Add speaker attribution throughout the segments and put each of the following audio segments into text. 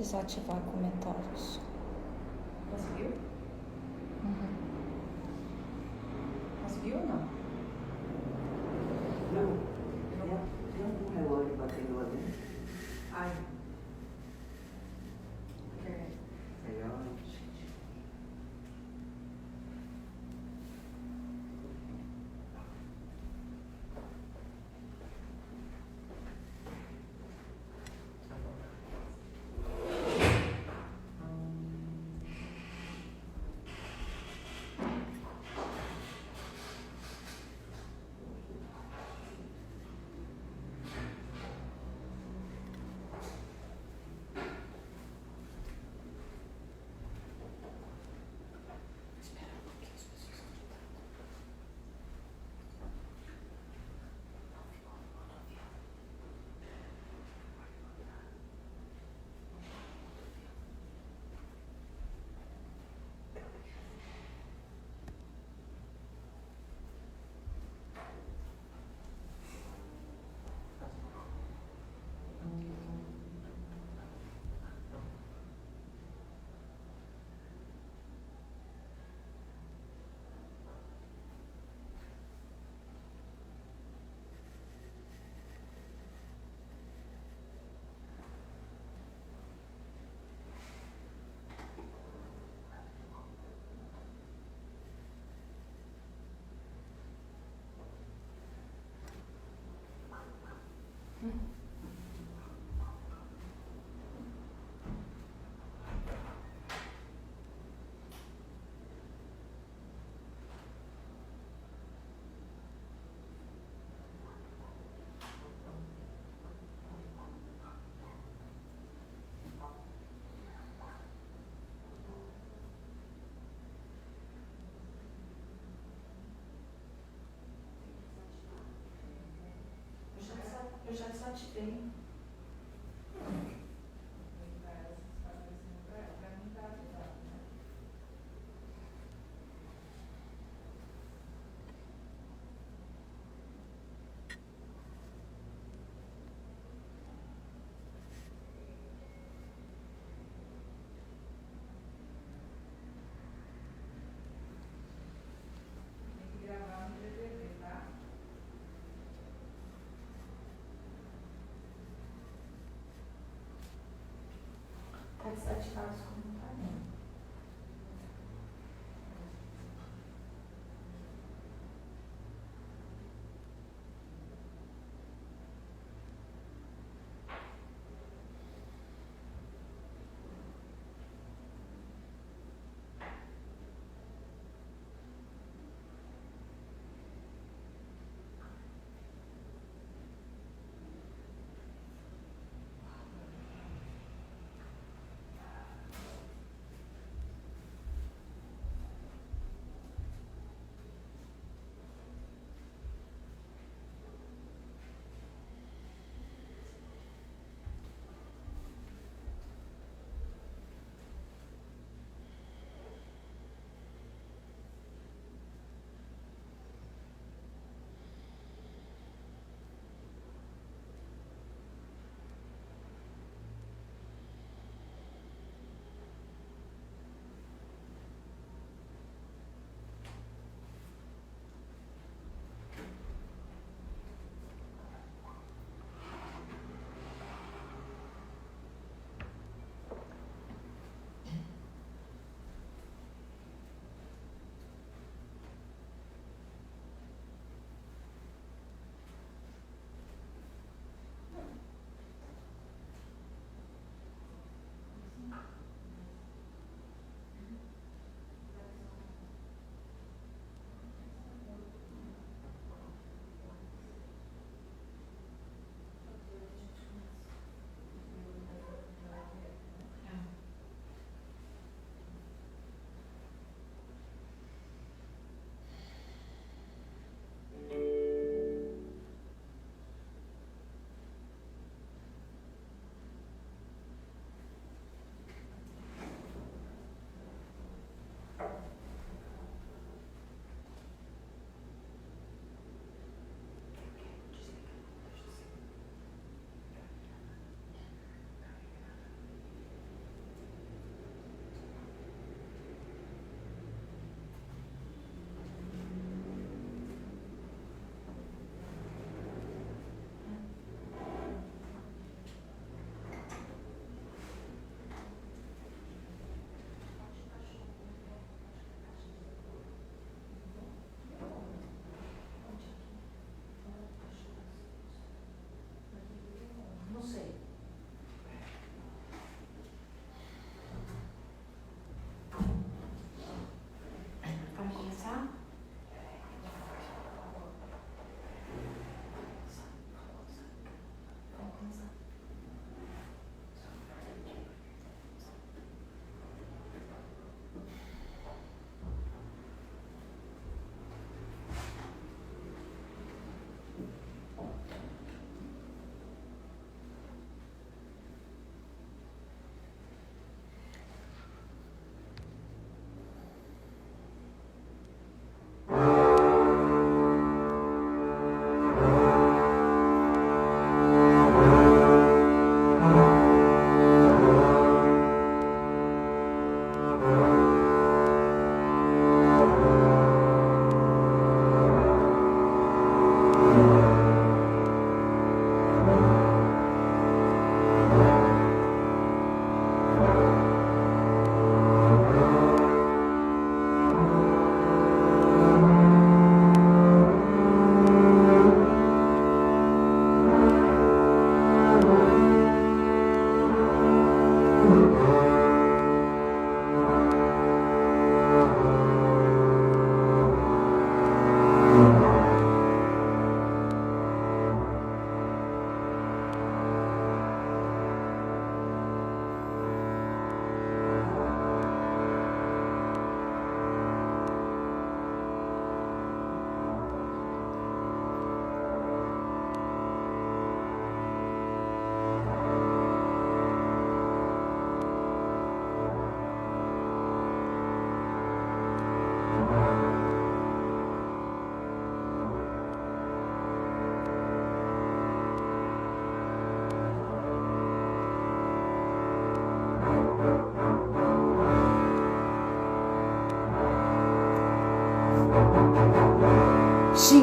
Speaker 1: Desativar comentários.
Speaker 2: Conseguiu? Conseguiu ou não?
Speaker 3: Não. Tem algum relógio batendo lá dentro?
Speaker 2: Ai. É.
Speaker 3: Melhor.
Speaker 2: Eu já desativei.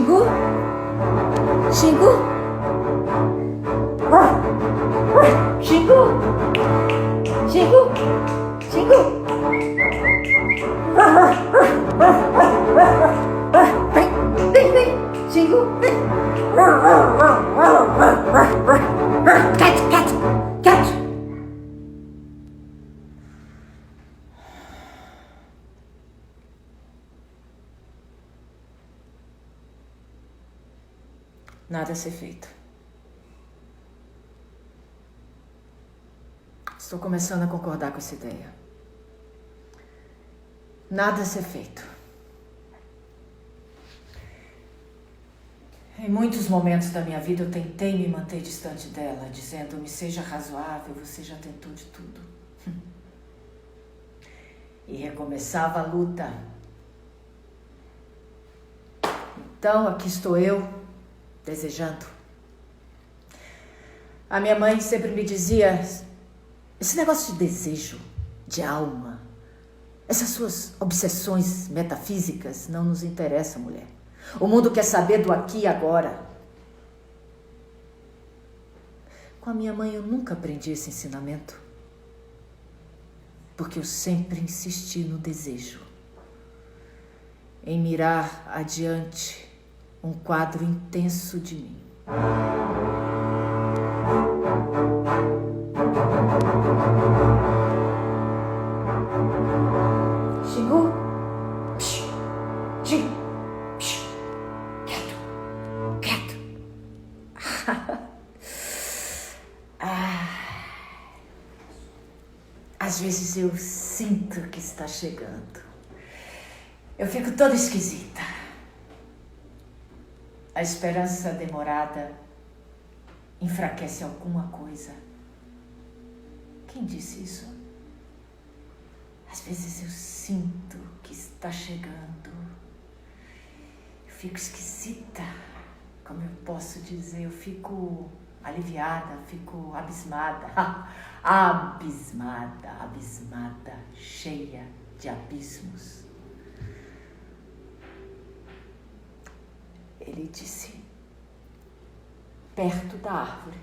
Speaker 1: Xingu? Xingu? Xingu? Xingu? Xingu? Vem, Xingu, vem. Cat. Nada a ser feito. Estou começando a concordar com essa ideia. Nada a ser feito. Em muitos momentos da minha vida eu tentei me manter distante dela, dizendo-me, seja razoável, você já tentou de tudo. E recomeçava a luta. Então aqui estou eu, desejando. A minha mãe sempre me dizia, esse negócio de desejo, de alma, essas suas obsessões metafísicas não nos interessam, mulher. O mundo quer saber do aqui e agora. Com a minha mãe eu nunca aprendi esse ensinamento, porque eu sempre insisti no desejo, em mirar adiante um quadro intenso de mim. Xingu? Xingu? Quieto. Às vezes eu sinto que está chegando. Eu fico toda esquisita. A esperança demorada enfraquece alguma coisa. Quem disse isso? Às vezes eu sinto que está chegando. Eu fico esquisita. Como eu posso dizer? Eu fico aliviada, fico abismada. Abismada, cheia de abismos. Ele disse, perto da árvore.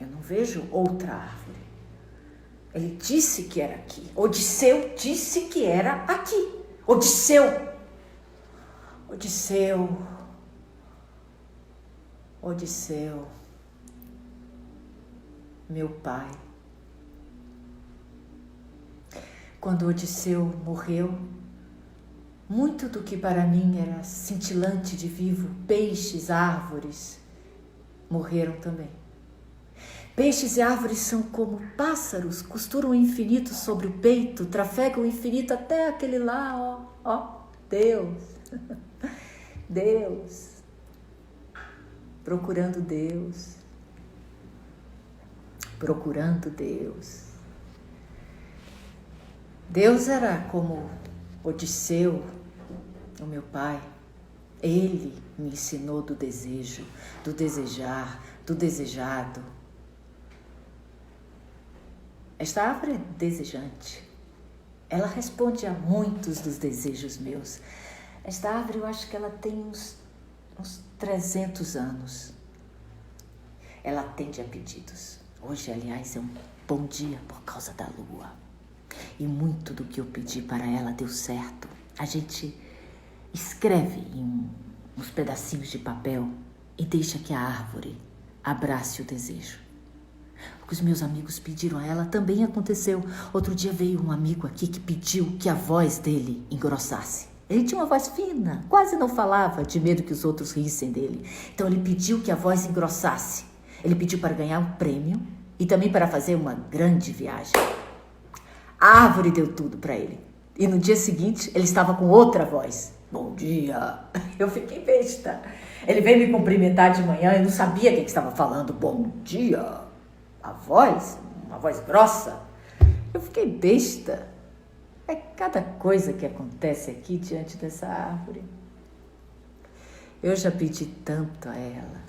Speaker 1: Eu não vejo outra árvore. Ele disse que era aqui. Odisseu disse que era aqui. Odisseu, meu pai. Quando Odisseu morreu, muito do que para mim era cintilante de vivo, peixes, árvores, morreram também. Peixes e árvores são como pássaros, costuram o infinito sobre o peito, trafegam o infinito até aquele lá, ó, Deus, procurando Deus. Deus era como Odisseu, o meu pai. Ele me ensinou do desejo, do desejar, do desejado. Esta árvore é desejante. Ela responde a muitos dos desejos meus. Esta árvore, eu acho que ela tem uns 300 anos. Ela atende a pedidos. Hoje, aliás, é um bom dia por causa da lua. E muito do que eu pedi para ela deu certo. A gente escreve em uns pedacinhos de papel e deixa que a árvore abrace o desejo. O que os meus amigos pediram a ela também aconteceu. Outro dia veio um amigo aqui que pediu que a voz dele engrossasse. Ele tinha uma voz fina, quase não falava, de medo que os outros rissem dele. Então ele pediu que a voz engrossasse. Ele pediu para ganhar um prêmio e também para fazer uma grande viagem. A árvore deu tudo para ele. E no dia seguinte, ele estava com outra voz. Bom dia. Eu fiquei besta. Ele veio me cumprimentar de manhã e não sabia quem que estava falando. Bom dia. A voz, uma voz grossa. Eu fiquei besta. É cada coisa que acontece aqui diante dessa árvore. Eu já pedi tanto a ela,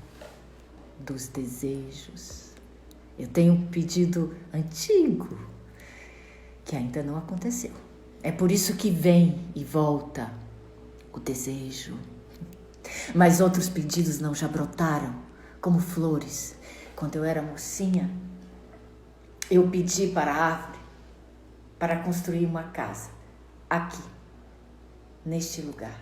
Speaker 1: dos desejos. Eu tenho um pedido antigo, que ainda não aconteceu. É por isso que vem e volta o desejo. Mas outros pedidos não já brotaram, como flores. Quando eu era mocinha, eu pedi para a árvore para construir uma casa, aqui, neste lugar.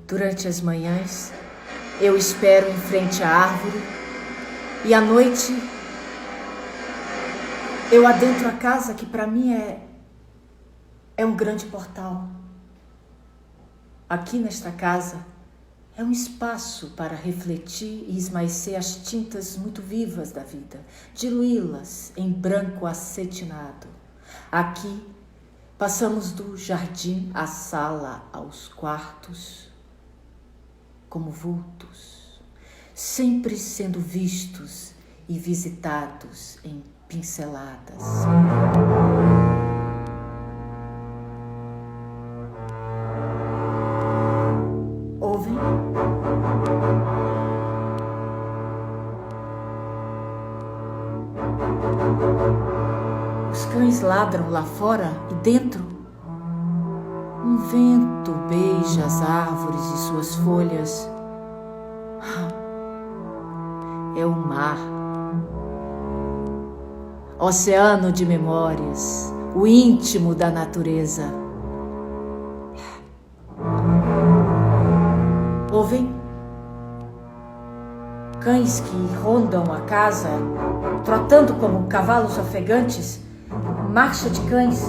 Speaker 1: Durante as manhãs, eu espero em frente à árvore e à noite eu adentro a casa, que para mim é um grande portal. Aqui nesta casa é um espaço para refletir e esmaecer as tintas muito vivas da vida, diluí-las em branco acetinado. Aqui passamos do jardim à sala, aos quartos, como vultos, sempre sendo vistos e visitados em pinceladas. Ouvem? Os cães ladram lá fora e dentro um vento beija as árvores e suas folhas. É o mar. Oceano de memórias, o íntimo da natureza. Ouvem? Cães que rondam a casa, trotando como cavalos ofegantes, marcha de cães.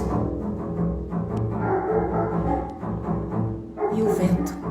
Speaker 1: E o vento.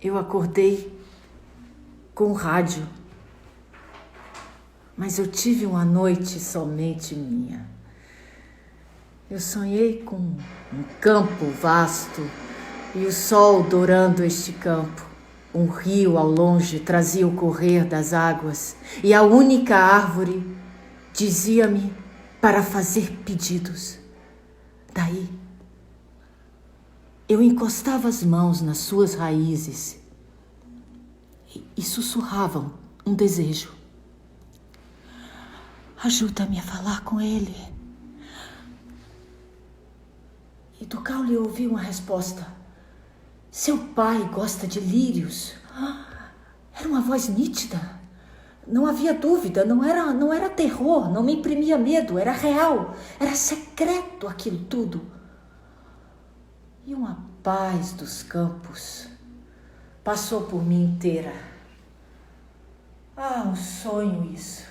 Speaker 1: Eu acordei com o rádio, mas eu tive uma noite somente minha. Eu sonhei com um campo vasto e o sol dourando este campo. Um rio ao longe trazia o correr das águas e a única árvore dizia-me para fazer pedidos. Daí, eu encostava as mãos nas suas raízes e sussurrava um desejo. Ajuda-me a falar com ele. E do caule eu ouvi uma resposta. Seu pai gosta de lírios. Era uma voz nítida. Não havia dúvida, não era terror, não me imprimia medo, era real, era secreto aquilo tudo. E uma paz dos campos passou por mim inteira. Um sonho isso.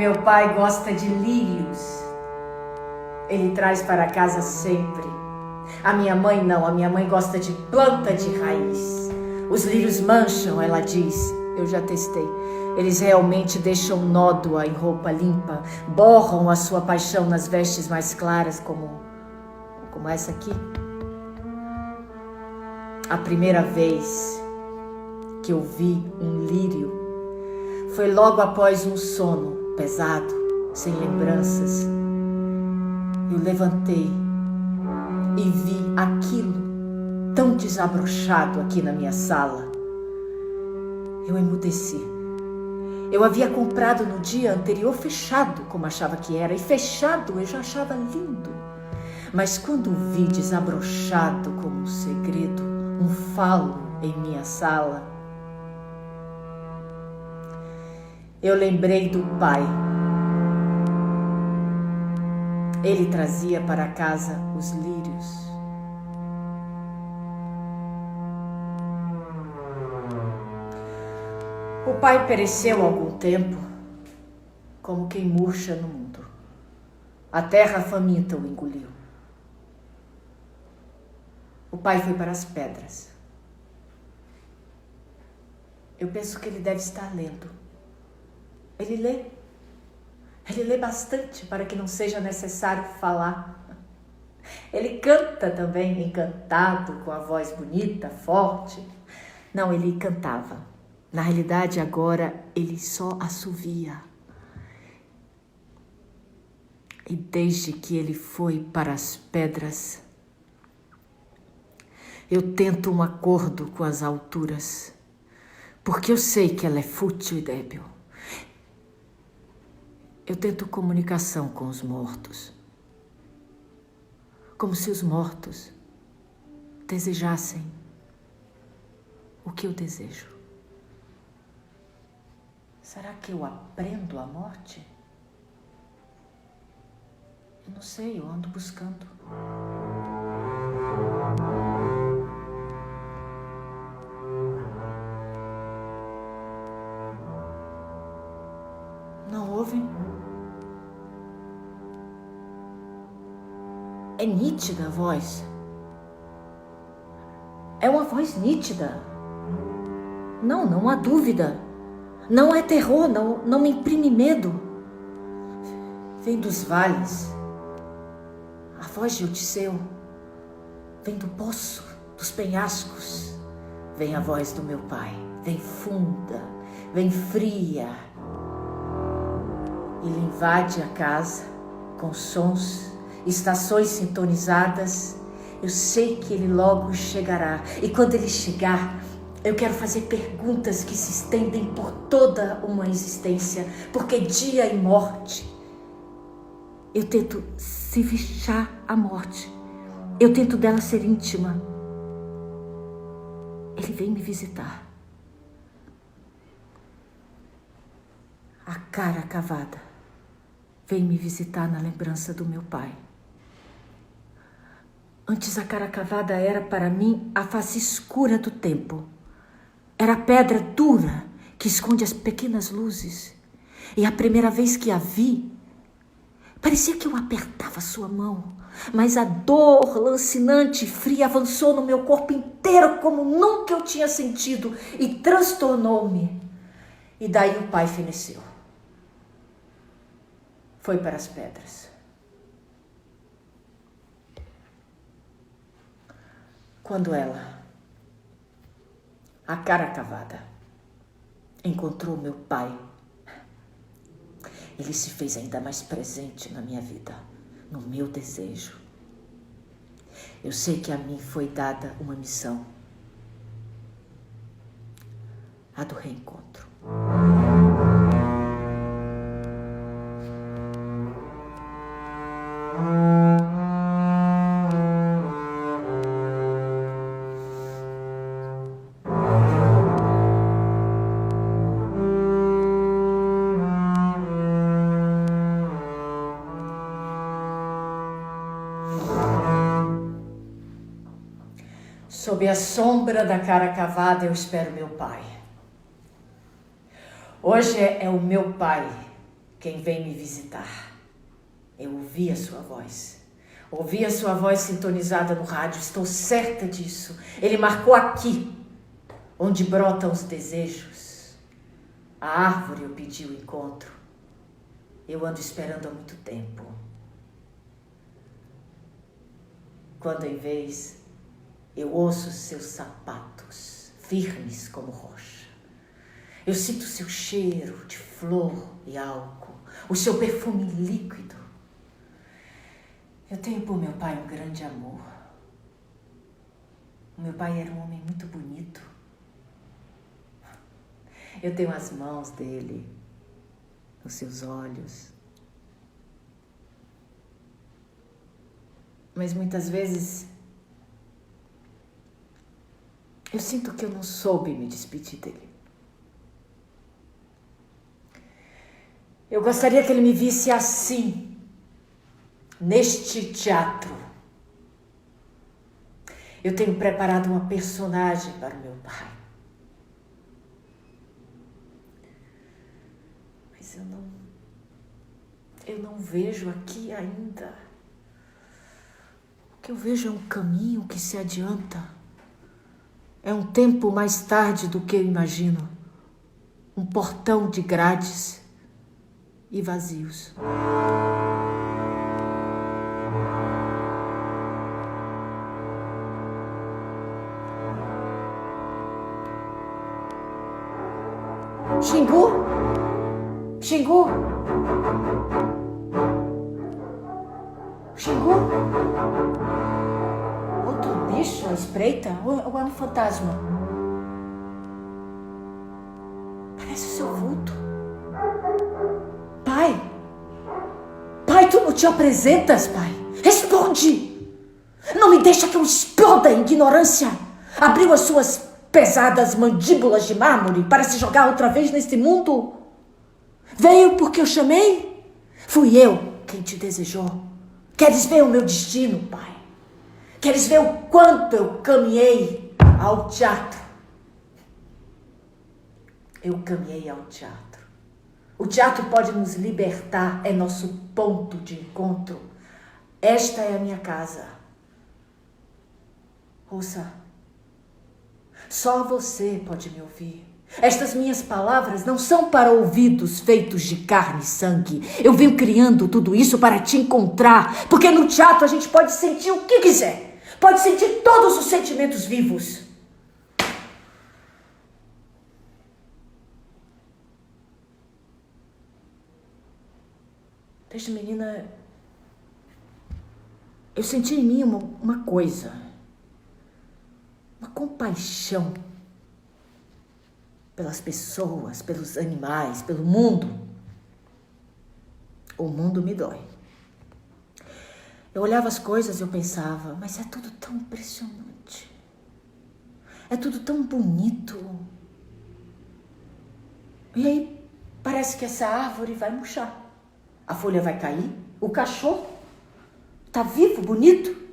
Speaker 1: meu pai gosta de lírios. Ele traz para casa sempre. A minha mãe não, a minha mãe gosta de planta de raiz. Os lírios mancham, ela diz. Eu já testei. Eles realmente deixam nódoa em roupa limpa, borram a sua paixão nas vestes mais claras, como essa aqui. A primeira vez que eu vi um lírio foi logo após um sono pesado, sem lembranças. Eu levantei e vi aquilo tão desabrochado aqui na minha sala. Eu emudeci. Eu havia comprado no dia anterior fechado, como achava que era, e fechado eu já achava lindo. Mas quando vi desabrochado como um segredo, um falo em minha sala, eu lembrei do pai. Ele trazia para casa os lírios. O pai pereceu há algum tempo, como quem murcha no mundo. A terra faminta o engoliu. O pai foi para as pedras. Eu penso que ele deve estar lendo. Ele lê. Ele lê bastante para que não seja necessário falar. Ele canta também, encantado, com a voz bonita, forte. Não, ele cantava. Na realidade, agora, ele só assovia. E desde que ele foi para as pedras, eu tento um acordo com as alturas, porque eu sei que ela é fútil e débil. Eu tento comunicação com os mortos, como se os mortos desejassem o que eu desejo. Será que eu aprendo a morte? Eu não sei, eu ando buscando. Não ouvem? É nítida a voz. É uma voz nítida. Não há dúvida. Não é terror, não me imprime medo. Vem dos vales. A voz de Odisseu. Vem do poço, dos penhascos. Vem a voz do meu pai. Vem funda, vem fria. Ele invade a casa com sons, estações sintonizadas. Eu sei que ele logo chegará. E quando ele chegar, eu quero fazer perguntas que se estendem por toda uma existência, porque dia e morte. Eu tento civichar a morte. Eu tento dela ser íntima. Ele vem me visitar. A cara cavada vem me visitar na lembrança do meu pai. Antes a cara cavada era para mim a face escura do tempo. Era a pedra dura que esconde as pequenas luzes. E a primeira vez que a vi, parecia que eu apertava sua mão. Mas a dor lancinante e fria avançou no meu corpo inteiro como nunca eu tinha sentido e transtornou-me. E daí o pai feneceu. Foi para as pedras. Quando ela, a cara cavada, encontrou meu pai, ele se fez ainda mais presente na minha vida, no meu desejo. Eu sei que a mim foi dada uma missão, a do reencontro. Sob a sombra da cara cavada, eu espero meu pai. Hoje é o meu pai quem vem me visitar. Eu ouvi a sua voz. Ouvi a sua voz sintonizada no rádio. Estou certa disso. Ele marcou aqui, onde brotam os desejos. A árvore eu pedi o encontro. Eu ando esperando há muito tempo. Quando em vez eu ouço seus sapatos, firmes como rocha. Eu sinto seu cheiro de flor e álcool, o seu perfume líquido. Eu tenho por meu pai um grande amor. O meu pai era um homem muito bonito. Eu tenho as mãos dele, os seus olhos. Mas muitas vezes eu sinto que eu não soube me despedir dele. Eu gostaria que ele me visse assim, neste teatro. Eu tenho preparado uma personagem para o meu pai. Mas eu não vejo aqui ainda. O que eu vejo é um caminho que se adianta. É um tempo mais tarde do que eu imagino. Um portão de grades e vazios. Xingu? Xingu? Xingu? Outro bicho à espreita? Ou é um fantasma? Parece o seu vulto. Pai! Pai, tu não te apresentas, pai? Responde! Não me deixa que eu exploda a ignorância! Abriu as suas pesadas mandíbulas de mármore para se jogar outra vez neste mundo? Veio porque eu chamei? Fui eu quem te desejou. Queres ver o meu destino, pai? Queres ver o quanto eu caminhei ao teatro? Eu caminhei ao teatro. O teatro pode nos libertar, é nosso ponto de encontro. Esta é a minha casa. Ouça, só você pode me ouvir. Estas minhas palavras não são para ouvidos feitos de carne e sangue. Eu venho criando tudo isso para te encontrar, porque no teatro a gente pode sentir o que quiser. Pode sentir todos os sentimentos vivos. Desde menina, eu senti em mim uma coisa, uma compaixão pelas pessoas, pelos animais, pelo mundo. O mundo me dói. Eu olhava as coisas e eu pensava, mas é tudo tão impressionante. É tudo tão bonito. E aí parece que essa árvore vai murchar. A folha vai cair. O cachorro tá vivo, bonito.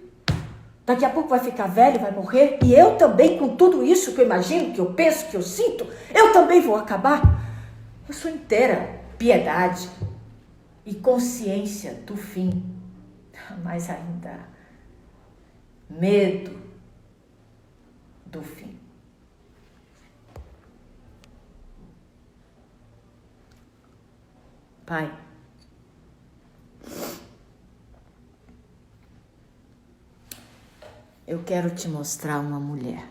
Speaker 1: Daqui a pouco vai ficar velho, vai morrer. E eu também, com tudo isso que eu imagino, que eu penso, que eu sinto, eu também vou acabar. Eu sou inteira piedade e consciência do fim. Mas ainda medo do fim. Pai, eu quero te mostrar uma mulher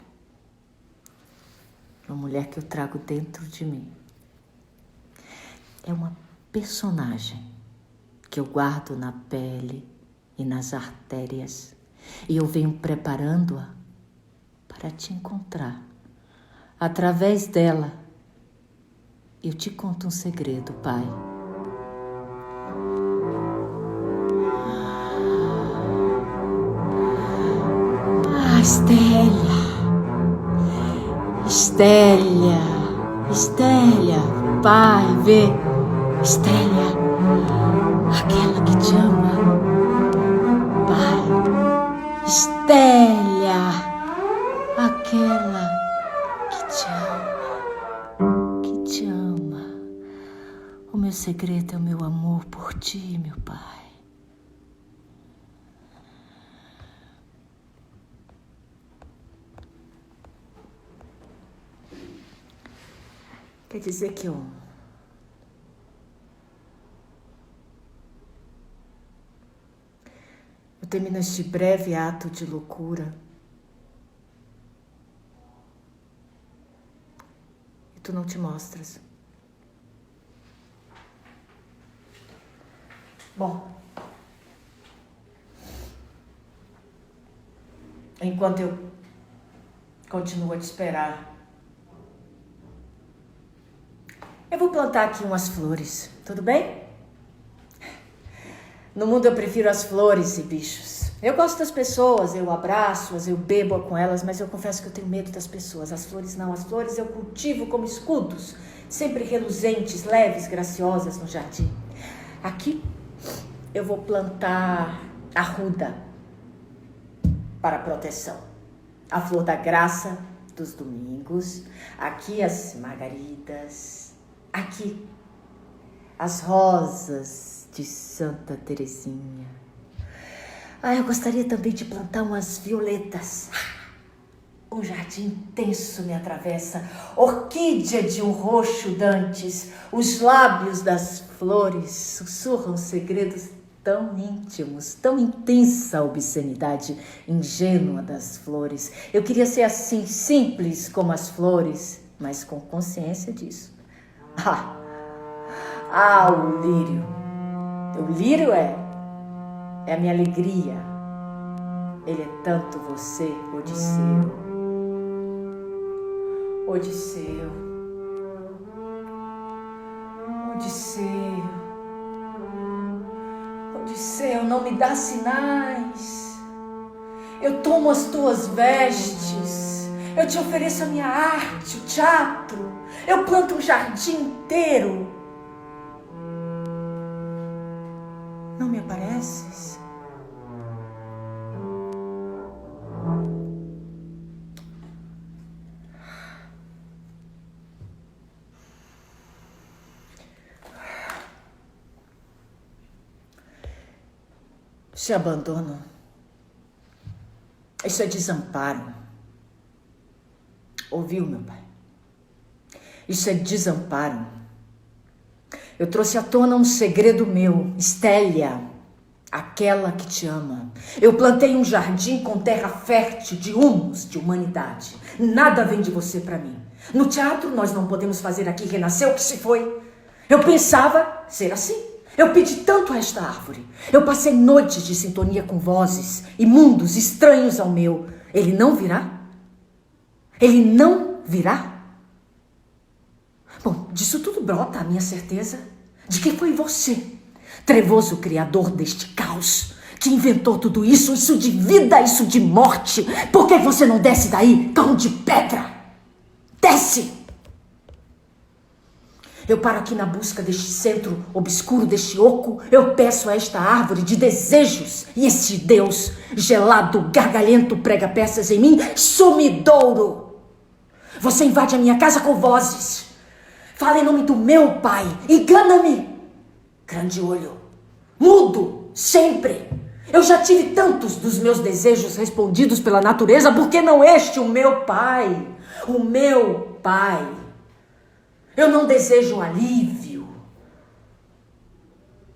Speaker 1: que eu trago dentro de mim. É uma personagem que eu guardo na pele e nas artérias, e eu venho preparando-a para te encontrar. Através dela, eu te conto um segredo, pai. Estélia, pai, vê, Estélia, aquela que te ama, pai, Estélia, aquela que te ama, o meu meu segredo é o meu amor por ti, meu Pai. Quer dizer que eu termino este breve ato de loucura e tu não te mostras. Bom, enquanto eu continuo a te esperar, eu vou plantar aqui umas flores, tudo bem? No mundo eu prefiro as flores e bichos. Eu gosto das pessoas, eu abraço-as, eu bebo com elas, mas eu confesso que eu tenho medo das pessoas. As flores não, as flores eu cultivo como escudos, sempre reluzentes, leves, graciosas no jardim. Aqui eu vou plantar a ruda para proteção. A flor da graça dos domingos, aqui as margaridas, aqui as rosas de Santa Teresinha. Eu gostaria também de plantar umas violetas. Um jardim intenso me atravessa, orquídea de um roxo dantes. Os lábios das flores sussurram segredos tão íntimos, tão intensa a obscenidade ingênua das flores. Eu queria ser assim, simples como as flores, mas com consciência disso. O lírio. O lírio é a minha alegria. Ele é tanto você, Odisseu. Odisseu. Odisseu. Odisseu, não me dá sinais. Eu tomo as tuas vestes. Eu te ofereço a minha arte, o teatro. Eu planto um jardim inteiro. Não me apareces? Isso é abandono. Isso é desamparo. Ouviu, meu pai? Isso é desamparo. Eu trouxe à tona um segredo meu, Estélia, aquela que te ama. Eu plantei um jardim com terra fértil de humus de humanidade. Nada vem de você para mim. No teatro nós não podemos fazer aqui renascer o que se foi. Eu pensava ser assim. Eu pedi tanto a esta árvore. Eu passei noites de sintonia com vozes e mundos estranhos ao meu. Ele não virá? Ele não virá? Bom, disso tudo brota a minha certeza de que foi você, trevoso criador deste caos, que inventou tudo isso, isso de vida, isso de morte. Por que você não desce daí, cão de pedra? Desce! Eu paro aqui na busca deste centro obscuro, deste oco. Eu peço a esta árvore de desejos. E este Deus gelado, gargalhento, prega peças em mim, sumidouro. Você invade a minha casa com vozes. Fala em nome do meu pai. Engana-me. Grande olho. Mudo. Sempre. Eu já tive tantos dos meus desejos respondidos pela natureza. Por que não este, o meu pai? O meu pai. Eu não desejo alívio.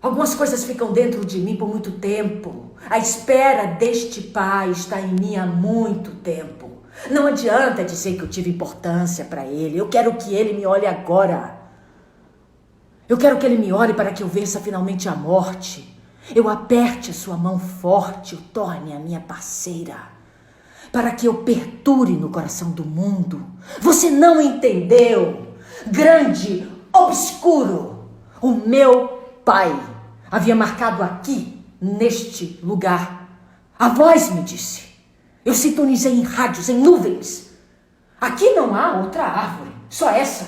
Speaker 1: Algumas coisas ficam dentro de mim por muito tempo. A espera deste pai está em mim há muito tempo. Não adianta dizer que eu tive importância para ele. Eu quero que ele me olhe agora. Eu quero que ele me olhe para que eu vença finalmente a morte. Eu aperte a sua mão forte, o torne a minha parceira. Para que eu perdure no coração do mundo. Você não entendeu? Grande, obscuro, o meu pai havia marcado aqui, neste lugar. A voz me disse. Eu sintonizei em rádios, em nuvens. Aqui não há outra árvore, só essa.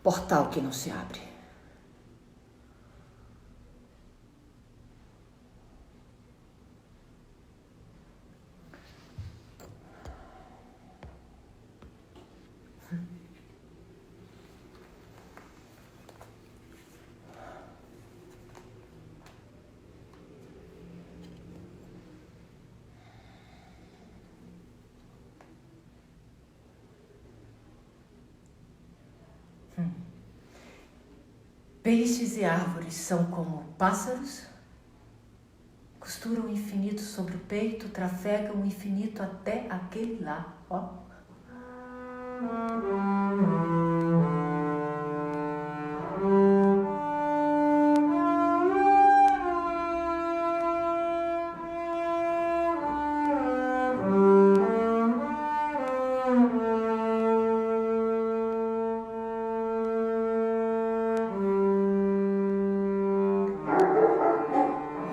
Speaker 1: Portal que não se abre. Peixes e árvores são como pássaros, costuram o infinito sobre o peito, trafegam o infinito até aquele lá, ó.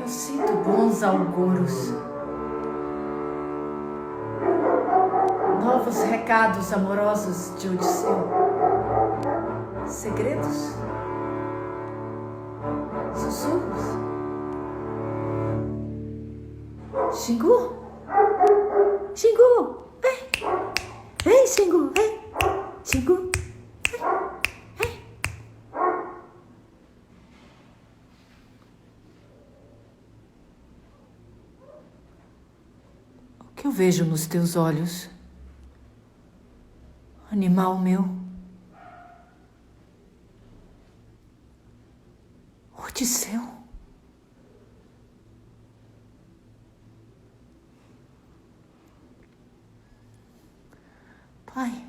Speaker 1: Eu sinto bons augúrios, novos recados amorosos de Odisseu, segredos, sussurros. Xingu, Xingu, vem Xingu, vem, Xingu. O que eu vejo nos teus olhos, animal meu? Odisseu? Pai.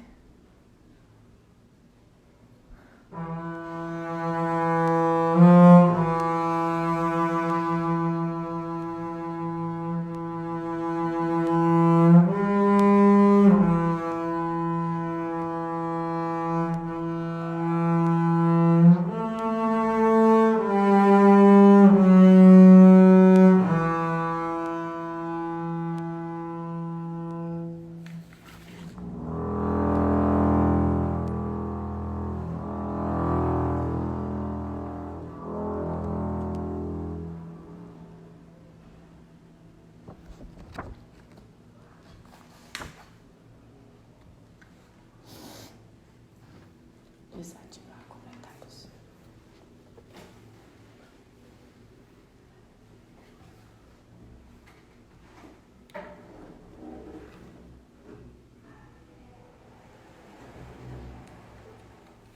Speaker 1: Desativar comentários.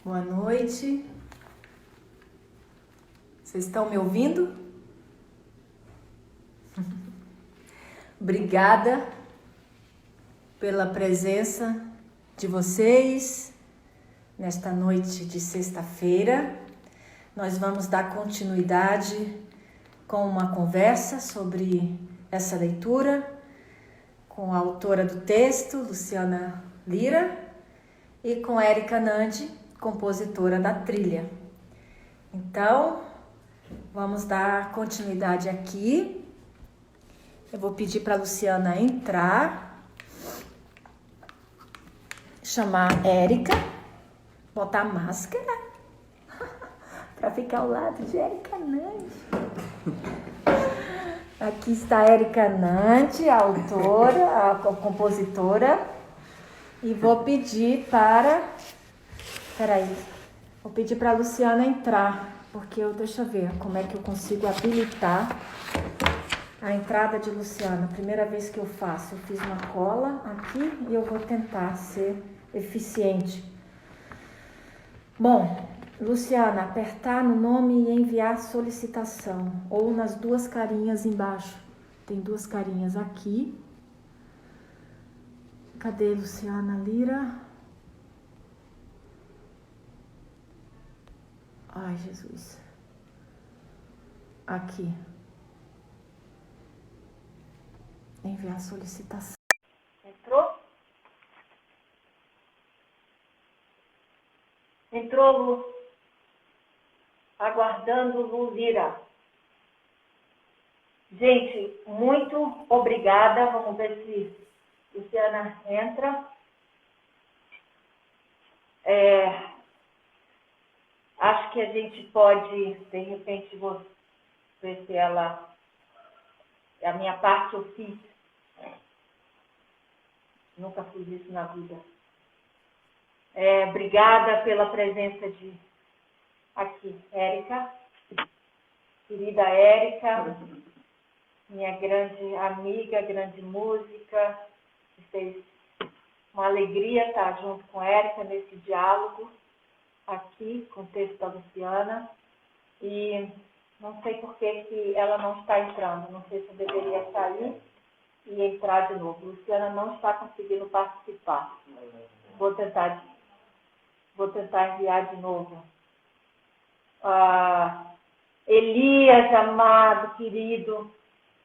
Speaker 1: Boa noite. Vocês estão me ouvindo? Obrigada pela presença de vocês nesta noite de sexta-feira. Nós vamos dar continuidade com uma conversa sobre essa leitura com a autora do texto, Luciana Lira, e com Érica Nandi, compositora da trilha. Então, vamos dar continuidade aqui. Eu vou pedir para a Luciana entrar, chamar Érica, botar a máscara para ficar ao lado de Érica Nandi. Aqui está a Érica Nandi, a autora, a compositora, e vou pedir para... Vou pedir para a Luciana entrar, porque deixa eu ver como é que eu consigo habilitar a entrada de Luciana. Primeira vez que eu faço, eu fiz uma cola aqui e eu vou tentar ser eficiente. Bom, Luciana, apertar no nome e enviar solicitação, ou nas duas carinhas embaixo. Tem duas carinhas aqui. Cadê Luciana Lira? Ai, Jesus. Aqui. Enviar solicitação. Entrou? Entrou, Lu. Aguardando Lu Lira. Gente, muito obrigada. Vamos ver se Luciana entra. Acho que a gente pode, de repente, vou ver se ela... A minha parte eu fiz. Nunca fiz isso na vida. Obrigada pela presença de... Aqui, Érica. Querida Érica, minha grande amiga, grande música. Fez uma alegria estar junto com Érica nesse diálogo.
Speaker 4: aqui com o texto da Luciana e não sei por que ela não está entrando. Não sei se eu deveria sair e entrar de novo. Luciana não está conseguindo participar. Vou tentar enviar de novo. Elias, amado, querido,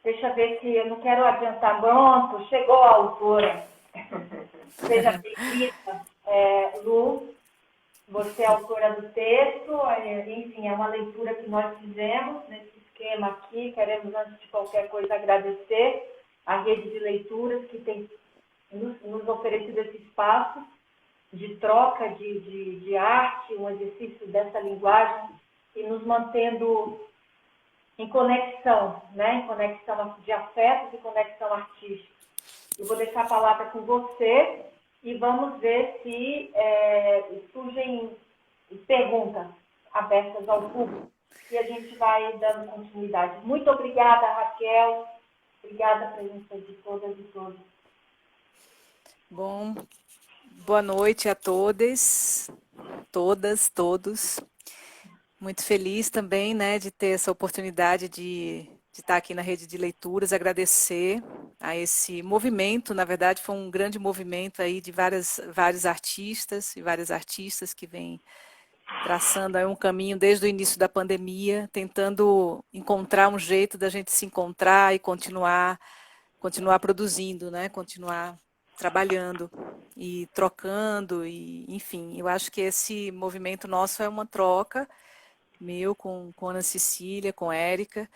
Speaker 4: deixa eu ver se eu não quero adiantar. Pronto, chegou a autora. Seja bem-vinda, Lu. Você é autora do texto, enfim, é uma leitura que nós fizemos nesse esquema aqui. Queremos, antes de qualquer coisa, agradecer a rede de leituras que tem nos oferecido esse espaço de troca de arte, um exercício dessa linguagem e nos mantendo em conexão, né? Em conexão de afetos e conexão artística. Eu vou deixar a palavra com você e vamos ver se surgem perguntas abertas ao público e a gente vai dando continuidade. Muito obrigada, Raquel. Obrigada a presença de todas e todos.
Speaker 5: Bom, boa noite a todas, todos. Muito feliz também, né, de ter essa oportunidade de estar aqui na rede de leituras, agradecer a esse movimento. Na verdade, foi um grande movimento aí de vários artistas e várias artistas que vêm traçando aí um caminho desde o início da pandemia, tentando encontrar um jeito da gente se encontrar e continuar produzindo, né, continuar trabalhando e trocando, e enfim, eu acho que esse movimento nosso é uma troca, meu com Ana Cecília, com Érica.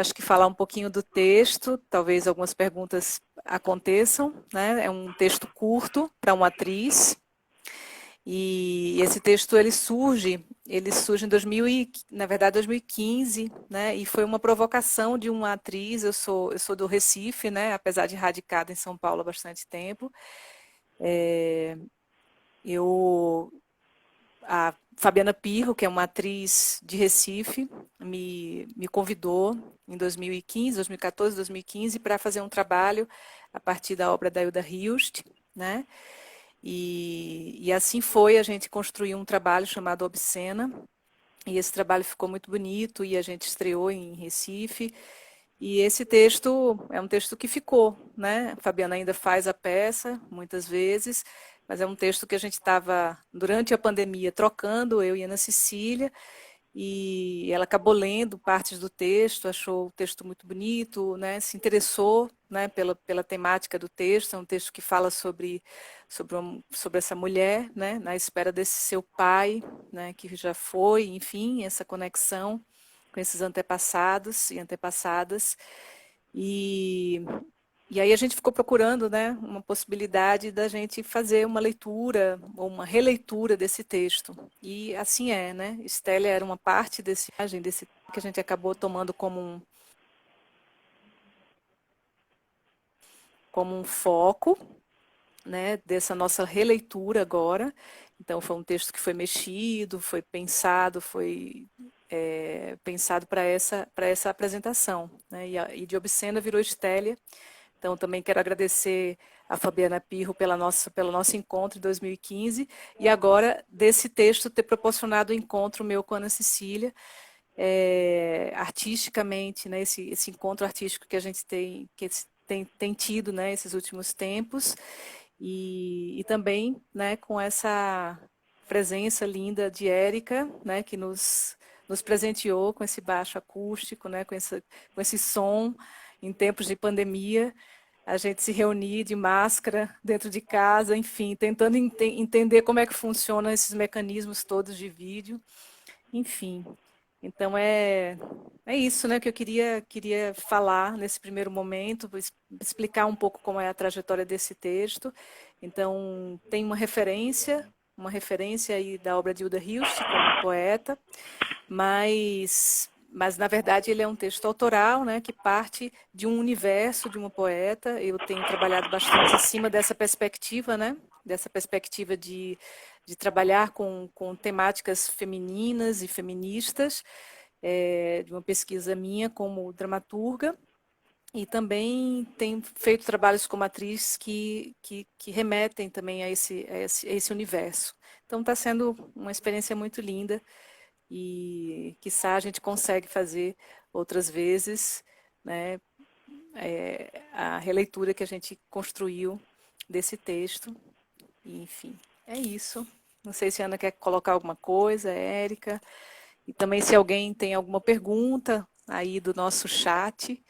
Speaker 5: Acho que falar um pouquinho do texto, talvez algumas perguntas aconteçam, né? É um texto curto para uma atriz, e esse texto ele surge em 2015, né? E foi uma provocação de uma atriz. Eu sou do Recife, né? Apesar de radicada em São Paulo há bastante tempo. A Fabiana Pirro, que é uma atriz de Recife, me convidou em 2015, 2014, 2015 para fazer um trabalho a partir da obra da Hilda Hilst, né? E assim foi, a gente construiu um trabalho chamado Obscena, e esse trabalho ficou muito bonito, e a gente estreou em Recife, e esse texto é um texto que ficou, né? A Fabiana ainda faz a peça, muitas vezes, mas é um texto que a gente estava, durante a pandemia, trocando, eu e Ana Cecília, e ela acabou lendo partes do texto, achou o texto muito bonito, né? Se interessou, né, pela temática do texto. É um texto que fala sobre essa mulher, né, na espera desse seu pai, né, que já foi, enfim, essa conexão com esses antepassados e antepassadas. E aí a gente ficou procurando, né, uma possibilidade da gente fazer uma leitura ou uma releitura desse texto. E assim né? Estélia era uma parte desse que a gente acabou tomando como um foco, né, dessa nossa releitura agora. Então foi um texto que foi mexido, foi pensado, pensado para essa apresentação, né? E de Obscena virou Estélia. Então, também quero agradecer a Fabiana Pirro pelo nosso encontro em 2015, e agora desse texto ter proporcionado o encontro meu com a Ana Cecília, artisticamente, né, esse encontro artístico que a gente tem tido, né, esses últimos tempos, e também, né, com essa presença linda de Érica, né, que nos presenteou com esse baixo acústico, né, com esse som em tempos de pandemia. A gente se reunir de máscara dentro de casa, enfim, tentando entender como é que funcionam esses mecanismos todos de vídeo, enfim. Então é isso, né, que eu queria falar nesse primeiro momento, explicar um pouco como é a trajetória desse texto. Então tem uma referência aí da obra de Hilda Hilst como poeta, mas na verdade ele é um texto autoral, né, que parte de um universo de uma poeta. Eu tenho trabalhado bastante em cima dessa perspectiva, né, de trabalhar com temáticas femininas e feministas, de uma pesquisa minha como dramaturga, e também tenho feito trabalhos como atriz que remetem também a esse universo. Então está sendo uma experiência muito linda e quiçá a gente consegue fazer outras vezes, né, a releitura que a gente construiu desse texto. E, enfim, é isso. Não sei se a Ana quer colocar alguma coisa, Érica. E também se alguém tem alguma pergunta aí do nosso chat.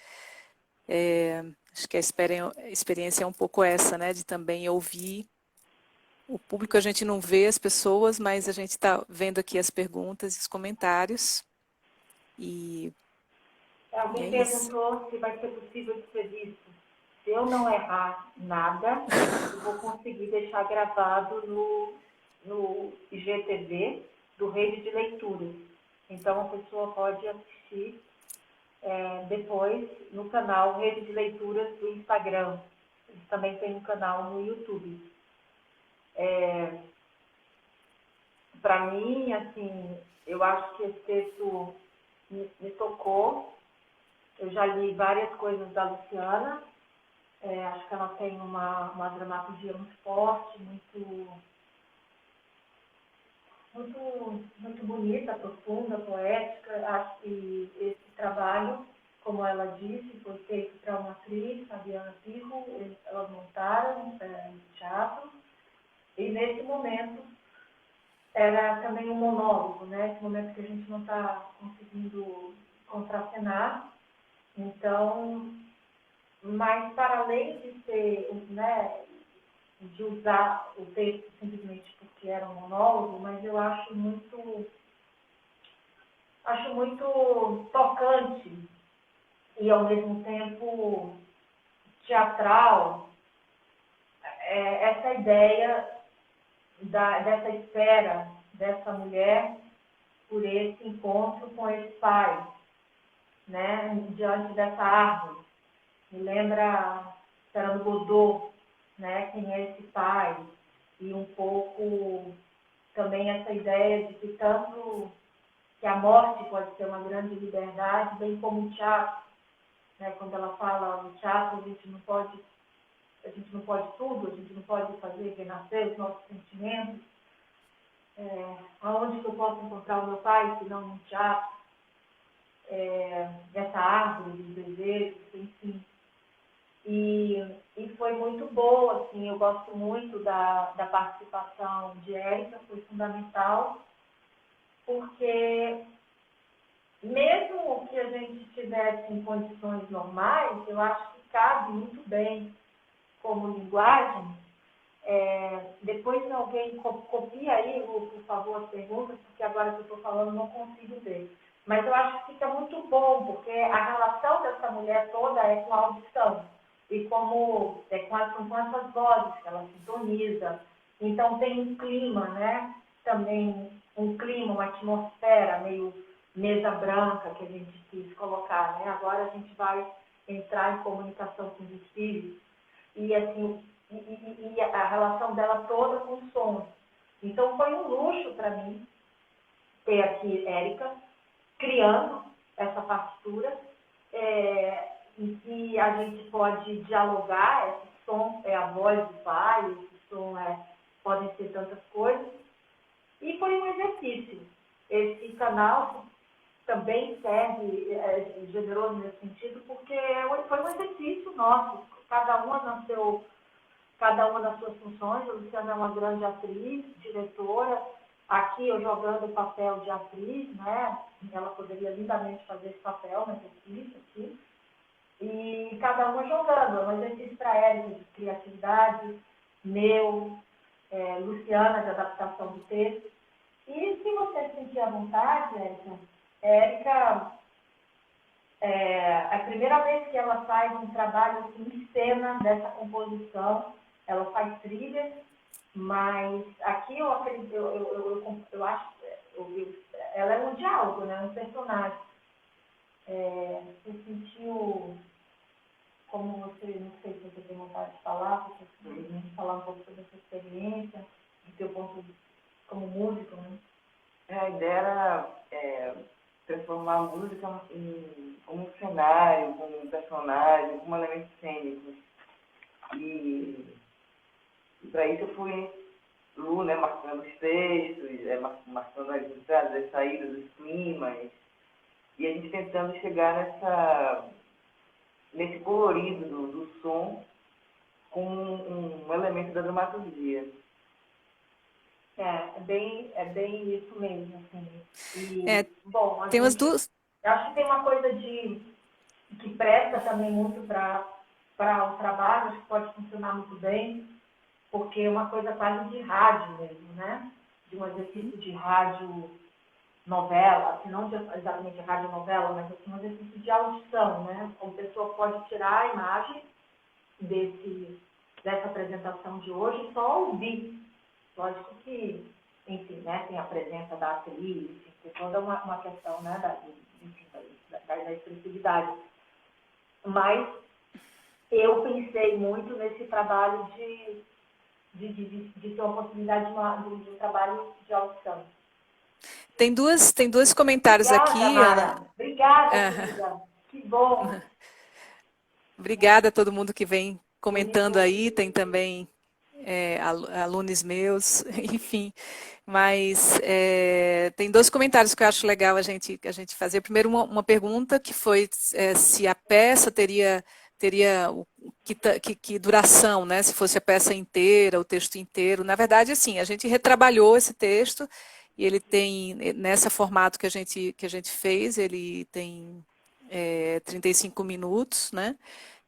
Speaker 5: Acho que a experiência é um pouco essa, né? De também ouvir o público. A gente não vê as pessoas, mas a gente está vendo aqui as perguntas e os comentários. E
Speaker 4: Alguém
Speaker 5: é isso.
Speaker 4: perguntou se vai ser possível dizer isso. Se eu não errar nada, eu vou conseguir deixar gravado no IGTV do Rede de Leituras. Então, a pessoa pode assistir depois no canal Rede de Leituras do Instagram. Eles também têm um canal no YouTube. Para mim, assim, eu acho que esse texto me tocou. Eu já li várias coisas da Luciana. Acho que ela tem uma dramaturgia muito forte, muito bonita, profunda, poética. Acho que esse trabalho, como ela disse, foi feito para uma atriz, Fabiana Pirro. Elas montaram no teatro. E nesse momento era também um monólogo, né? Esse momento que a gente não está conseguindo contracenar. Então, mas para além de ser, né, de usar o texto simplesmente porque era um monólogo, mas eu acho muito tocante e ao mesmo tempo teatral essa ideia dessa espera dessa mulher por esse encontro com esse pai, né, diante dessa árvore. Me lembra Fernando Godot, né, quem é esse pai, e um pouco também essa ideia de que tanto que a morte pode ser uma grande liberdade, bem como o teatro, né, quando ela fala no teatro, a gente não pode tudo, a gente não pode fazer renascer os nossos sentimentos. Aonde que eu posso encontrar o meu pai, se não no teatro? Essa árvore dos desejos, enfim. E foi muito boa, assim, eu gosto muito da participação de Érica, foi fundamental, porque mesmo que a gente tivesse em condições normais, eu acho que cabe muito bem como linguagem. Depois alguém copia aí, por favor, as perguntas, porque agora que eu estou falando não consigo ver. Mas eu acho que fica muito bom, porque a relação dessa mulher toda é com a audição. E como com essas vozes que ela sintoniza. Então tem um clima, né? Também um clima, uma atmosfera meio mesa branca que a gente quis colocar, né? Agora a gente vai entrar em comunicação com os espíritos. E assim, e a relação dela toda com o som. Então foi um luxo para mim ter aqui Érica criando essa partitura, em que a gente pode dialogar. Esse som é a voz do pai, esse som podem ser tantas coisas. E foi um exercício. Esse canal também serve, generoso nesse sentido, porque foi um exercício nosso, cada uma nas suas funções. A Luciana é uma grande atriz, diretora, aqui eu jogando o papel de atriz, né? Ela poderia lindamente fazer esse papel, mas eu fiz aqui. E cada uma jogando, é um exercício para ela de criatividade, meu, Luciana, de adaptação do texto. E se você se sentir à vontade, Érica, a primeira vez que ela faz um trabalho assim, em cena dessa composição, ela faz trilha, mas aqui eu acredito, eu acho, ela é um diálogo, né, um personagem. Você sentiu, como você, não sei se você tem vontade de falar, falar um pouco sobre essa experiência, do teu ponto como músico, né?
Speaker 3: A ideia era transformar a música como um cenário, como um personagem, como um elemento cênico. E para isso eu fui Lu, né, marcando os textos, marcando as entradas, as saídas, os climas, e a gente tentando chegar nesse colorido do som com um elemento da dramaturgia.
Speaker 4: É bem isso mesmo, assim. E, bom,
Speaker 5: tem umas duas...
Speaker 4: Eu acho que tem uma coisa que presta também muito para o trabalho, acho que pode funcionar muito bem, porque é uma coisa quase de rádio mesmo, né? De um exercício de rádio novela, assim, não exatamente rádio novela, mas assim, um exercício de audição, né? Como a pessoa pode tirar a imagem dessa apresentação de hoje e só ouvir. Lógico que, enfim, né, tem a presença da atriz, enfim, tem toda uma questão, né, da expressividade. Mas eu pensei muito nesse trabalho de ter uma possibilidade de um trabalho de audição.
Speaker 5: Tem dois comentários
Speaker 4: Obrigada,
Speaker 5: aqui,
Speaker 4: Mara.
Speaker 5: Ana.
Speaker 4: Obrigada, querida. Que bom.
Speaker 5: Obrigada a todo mundo que vem comentando aí, tem também alunos meus, enfim. Mas tem dois comentários que eu acho legal a gente fazer. Primeiro, uma pergunta que foi se a peça teria que duração, né? Se fosse a peça inteira, o texto inteiro. Na verdade, assim, a gente retrabalhou esse texto e ele tem, nesse formato que a gente fez, ele tem 35 minutos, né?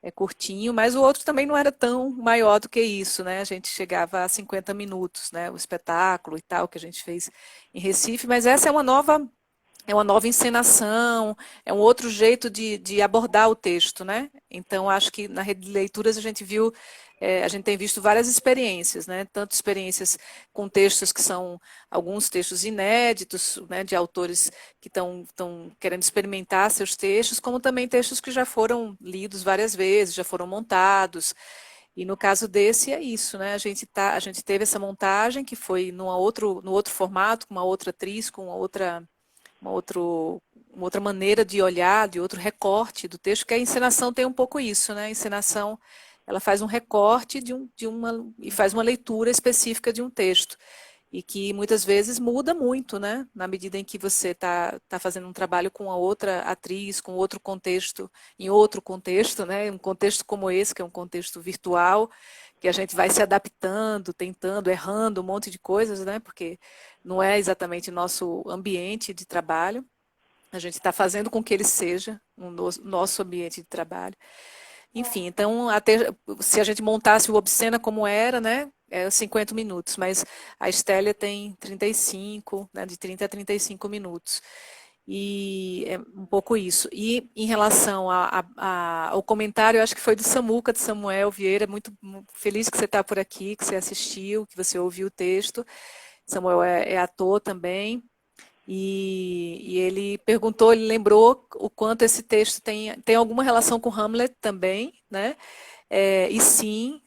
Speaker 5: É curtinho, mas o outro também não era tão maior do que isso, né? A gente chegava a 50 minutos, né? O espetáculo e tal que a gente fez em Recife, mas essa é uma nova encenação, é um outro jeito de abordar o texto, né? Então, acho que na rede de leituras a gente viu, a gente tem visto várias experiências, né? Tanto experiências com textos que são alguns textos inéditos, né? De autores que estão querendo experimentar seus textos, como também textos que já foram lidos várias vezes, já foram montados. E no caso desse é isso, né? A gente teve essa montagem que foi no outro formato, com uma outra atriz, com uma outra maneira de olhar, de outro recorte do texto, que a encenação tem um pouco isso, né? A encenação, ela faz um recorte e faz uma leitura específica de um texto, e que muitas vezes muda muito, né? Na medida em que você tá fazendo um trabalho com a outra atriz, com outro contexto, em outro contexto, né? Um contexto como esse, que é um contexto virtual, que a gente vai se adaptando, tentando, errando um monte de coisas, né? Porque não é exatamente nosso ambiente de trabalho. A gente está fazendo com que ele seja o nosso ambiente de trabalho. Enfim, então, se a gente montasse o Obscena como era, né? 50 minutos, mas a Estélia tem 35, né? De 30 a 35 minutos. E é um pouco isso. E em relação ao comentário, eu acho que foi do Samuca, de Samuel Vieira, muito feliz que você está por aqui, que você assistiu, que você ouviu o texto. Samuel é ator também, e ele perguntou, ele lembrou o quanto esse texto tem alguma relação com Hamlet também, né? E sim,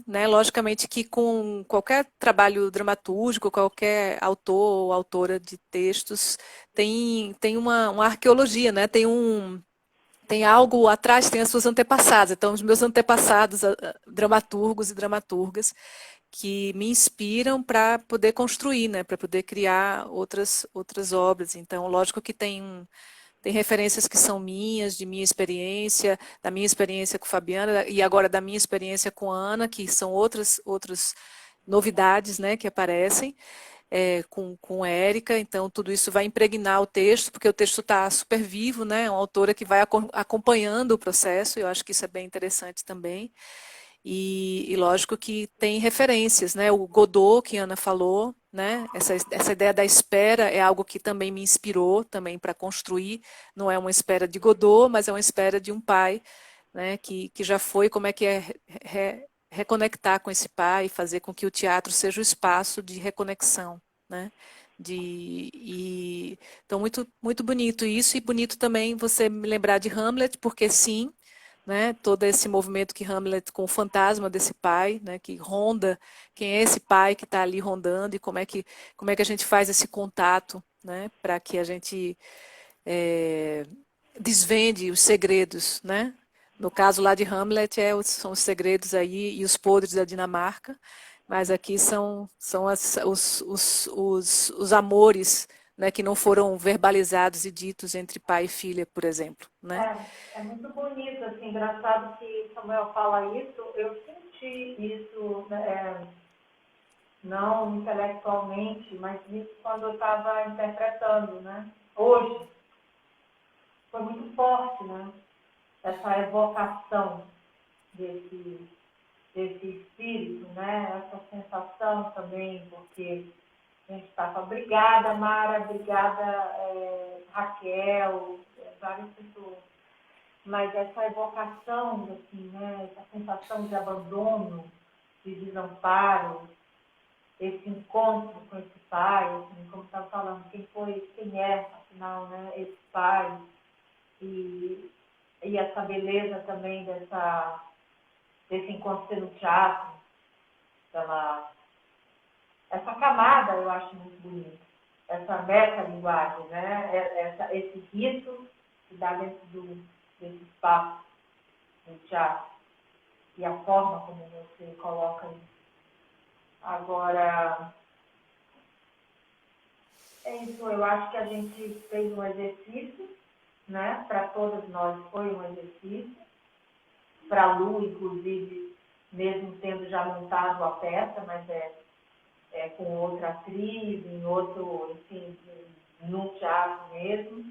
Speaker 5: né? Logicamente que com qualquer trabalho dramatúrgico, qualquer autor ou autora de textos, tem uma arqueologia, né? Tem algo atrás, tem as suas antepassadas. Então, os meus antepassados, dramaturgos e dramaturgas, que me inspiram para poder construir, né, para poder criar outras obras. Então, lógico que tem referências que são minhas, de minha experiência, da minha experiência com Fabiana e agora da minha experiência com a Ana, que são outras novidades, né, que aparecem com Érica. Então, tudo isso vai impregnar o texto, porque o texto está super vivo, né, é uma autora que vai acompanhando o processo, eu acho que isso é bem interessante também. E lógico que tem referências, né? O Godot, que a Ana falou, né? Essa ideia da espera é algo que também me inspirou também para construir. Não é uma espera de Godot, mas é uma espera de um pai, né? Que já foi, como é que é reconectar com esse pai e fazer com que o teatro seja o espaço de reconexão, né? Então, muito, muito bonito isso, e bonito também você me lembrar de Hamlet, porque sim, né, todo esse movimento que Hamlet, com o fantasma desse pai, né, que ronda, quem é esse pai que está ali rondando, e como é que a gente faz esse contato, né, para que a gente desvende os segredos, né? No caso lá de Hamlet, são os segredos aí e os podres da Dinamarca, mas aqui são os amores, né, que não foram verbalizados e ditos entre pai e filha, por exemplo, né?
Speaker 4: É muito bonito, assim, engraçado que Samuel fala isso, eu senti isso, né, não intelectualmente, mas isso quando eu estava interpretando, né? Hoje, foi muito forte, né? Essa evocação desse espírito, né? Essa sensação também, porque a gente está falando, obrigada, Mara, obrigada, Raquel, várias pessoas. Mas essa evocação, assim, né? Essa sensação de abandono, de desamparo, esse encontro com esse pai, assim, como estava falando, quem é, afinal, né? Esse pai, e essa beleza também desse encontro ser no teatro, essa camada eu acho muito bonita, essa metalinguagem, né? Esse rito que dá dentro desse espaço no teatro e a forma como você coloca isso. Agora, é isso, eu acho que a gente fez um exercício, né? Para todas nós foi um exercício. Para a Lu, inclusive, mesmo tendo já montado a peça, mas é com outra atriz, em outro, enfim, num teatro mesmo.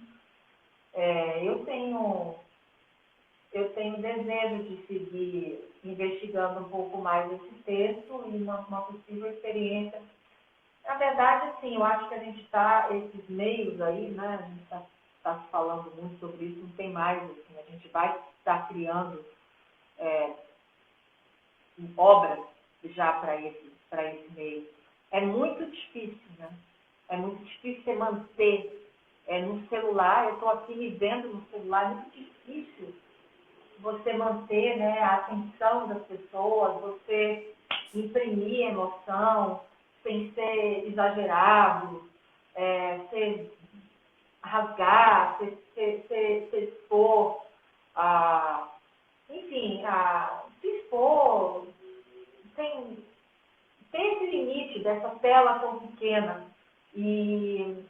Speaker 4: Eu tenho desejo de seguir investigando um pouco mais esse texto e uma possível experiência. Na verdade, assim, eu acho que a gente está, esses meios aí, né, a gente está se falando muito sobre isso, não tem mais, assim, a gente vai estar criando obras já para esse meio. É muito difícil, né? É muito difícil você manter no celular, eu estou aqui me vendo no celular, é muito difícil você manter, né, a atenção das pessoas, você imprimir emoção sem ser exagerado, ser rasgar, se expor, enfim, se expor, tem esse limite dessa tela tão pequena e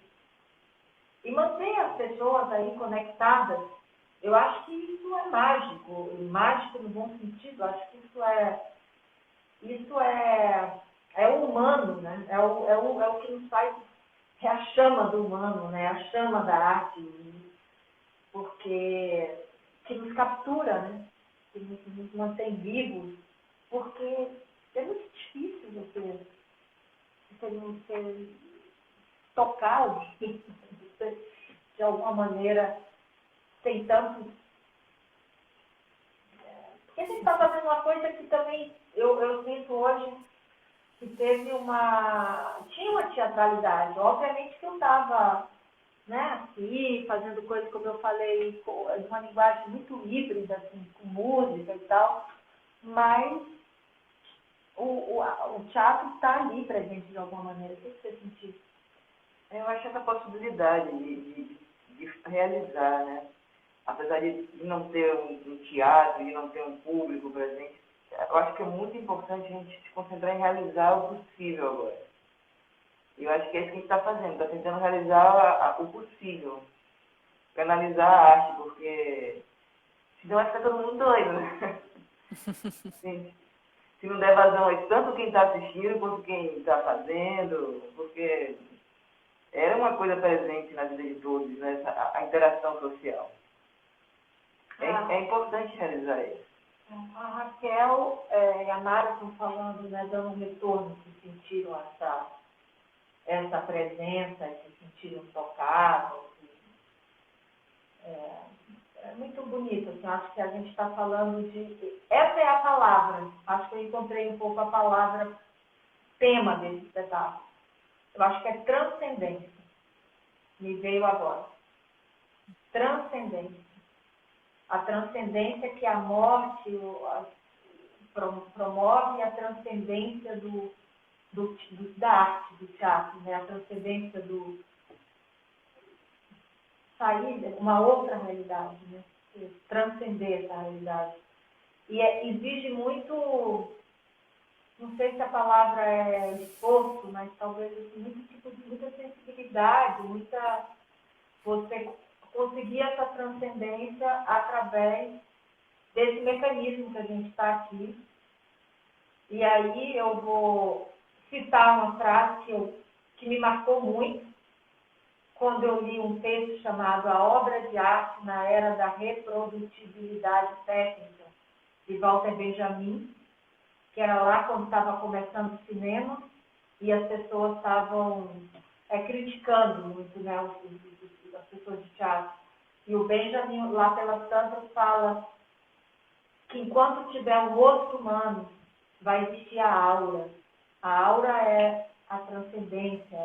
Speaker 4: manter as pessoas aí conectadas. Eu acho que isso é mágico no bom sentido. Eu acho que isso é o humano, né? É o que nos faz, é a chama do humano, né? A chama da arte, porque que nos captura, né? Que nos mantém vivos, porque é muito difícil você tocar alguém, você, de alguma maneira, tentando. Porque a gente está fazendo uma coisa que também eu sinto hoje que tinha uma teatralidade. Obviamente que eu estava, né, aqui, fazendo coisas, como eu falei, de uma linguagem muito híbrida, assim, com música e tal, mas o teatro está ali para a gente de alguma maneira. O que você sentiu?
Speaker 3: Eu acho essa possibilidade de realizar, né? Apesar de não ter um teatro, de não ter um público presente, eu acho que é muito importante a gente se concentrar em realizar o possível agora. Eu acho que é isso que a gente está fazendo, está tentando realizar o possível, canalizar a arte, porque senão vai ficar todo mundo doido, né? Se não der vazão a isso, tanto quem está assistindo quanto quem está fazendo, porque era uma coisa presente na vida de todos, né? A interação social. É importante realizar isso.
Speaker 4: A Raquel e a Mara estão falando, né, dando um retorno, que sentiram essa presença, que sentiram tocados. É muito bonito, assim, acho que a gente está falando de... Essa é a palavra, acho que eu encontrei um pouco a palavra tema desse espetáculo. Eu acho que é transcendência. Me veio agora. Transcendência. A transcendência que a morte promove, a transcendência da arte, do teatro, né? A transcendência sair uma outra realidade, né? Transcender essa realidade. E exige muito não sei se a palavra é esforço, mas talvez assim, muita sensibilidade, você conseguir essa transcendência através desse mecanismo que a gente está aqui. E aí eu vou citar uma frase que me marcou muito, quando eu li um texto chamado A Obra de Arte na Era da Reprodutibilidade Técnica, de Walter Benjamin, que era lá quando estava começando o cinema, e as pessoas estavam criticando muito, né, as pessoas de teatro. E o Benjamin, lá pelas tantas, fala que enquanto tiver um rosto humano, vai existir a aura. A aura é a transcendência,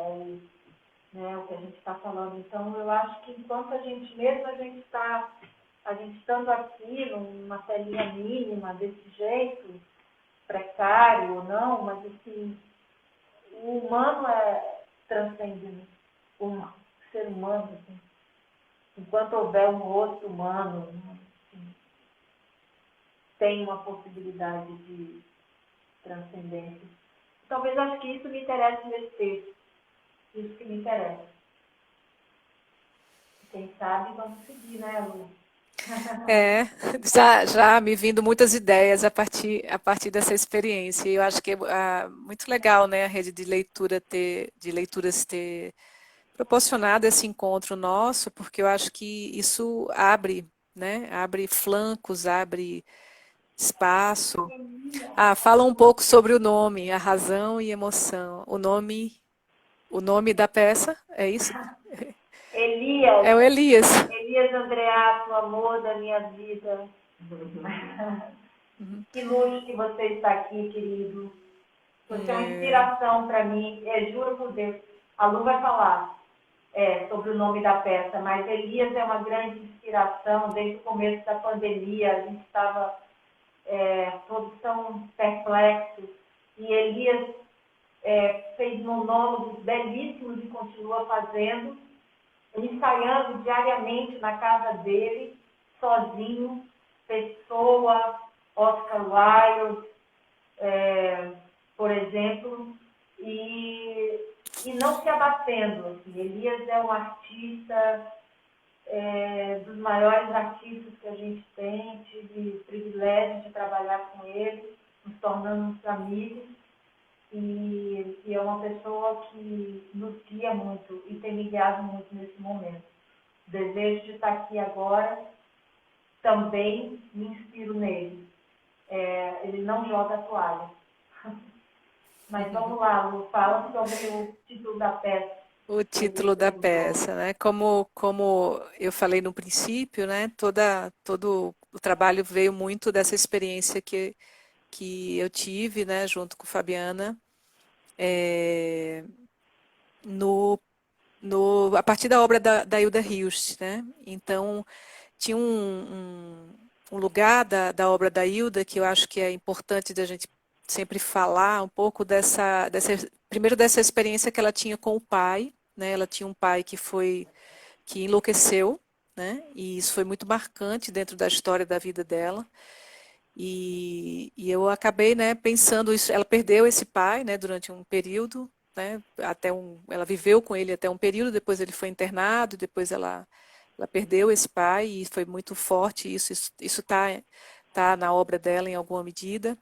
Speaker 4: o que a gente está falando. Então, eu acho que enquanto a gente estando aqui numa telinha mínima, desse jeito, precário ou não, mas assim, o humano transcende o ser humano. Assim. Enquanto houver um rosto humano, assim, tem uma possibilidade de transcendência. Talvez acho que isso me interessa nesse texto. Isso que me interessa. Quem sabe vamos seguir, né, Lu?
Speaker 5: Já me vindo muitas ideias a partir dessa experiência. E eu acho que é muito legal, né, a rede de leituras ter proporcionado esse encontro nosso, porque eu acho que isso abre, né, abre flancos, abre espaço. Fala um pouco sobre o nome, a razão e emoção. O nome da peça, é isso?
Speaker 4: Elias.
Speaker 5: É o Elias.
Speaker 4: Elias Andreato, amor da minha vida. Que luxo que você está aqui, querido. Você é uma inspiração para mim. Juro por Deus. A Lu vai falar sobre o nome da peça, mas Elias é uma grande inspiração. Desde o começo da pandemia, a gente estava todos tão perplexos. E Elias fez monólogos belíssimos e continua fazendo, ensaiando diariamente na casa dele, sozinho, Pessoa, Oscar Wilde, por exemplo, e não se abatendo. Assim. Elias é um artista, dos maiores artistas que a gente tem, tive o privilégio de trabalhar com ele, nos tornando amigos. E é uma pessoa que nos guia muito e tem me guiado muito nesse momento. O desejo de estar aqui agora também me inspiro nele. Ele não joga a toalha. Mas vamos lá, Lu, fala sobre o título da peça.
Speaker 5: O título da peça, né? Como eu falei no princípio, né? Todo o trabalho veio muito dessa experiência que eu tive, né, junto com Fabiana, a partir da obra da Hilda Hilst, né? Então, tinha um lugar da obra da Hilda que eu acho que é importante da gente sempre falar um pouco primeiro dessa experiência que ela tinha com o pai, né? Ela tinha um pai que enlouqueceu, né? E isso foi muito marcante dentro da história da vida dela. E eu acabei, né, pensando isso. Ela perdeu esse pai, né, durante um período, né, ela viveu com ele até um período, depois ele foi internado, depois ela perdeu esse pai e foi muito forte isso tá na obra dela em alguma medida.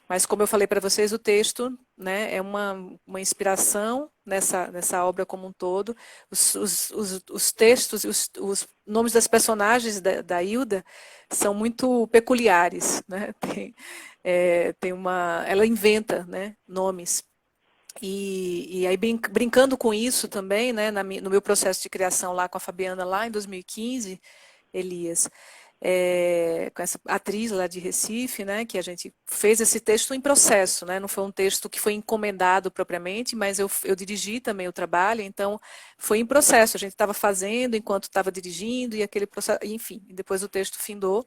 Speaker 5: Mas como eu falei para vocês, o texto, né, é uma inspiração nessa obra como um todo. Os textos, os nomes das personagens da Hilda são muito peculiares, né? Ela inventa, né, nomes. E aí brincando com isso também, né, no meu processo de criação lá com a Fabiana, lá em 2015, Elias, com essa atriz lá de Recife, né, que a gente fez esse texto em processo, né, não foi um texto que foi encomendado propriamente, mas eu dirigi também o trabalho, então foi em processo, a gente estava fazendo enquanto estava dirigindo, e aquele processo, enfim, depois o texto findou.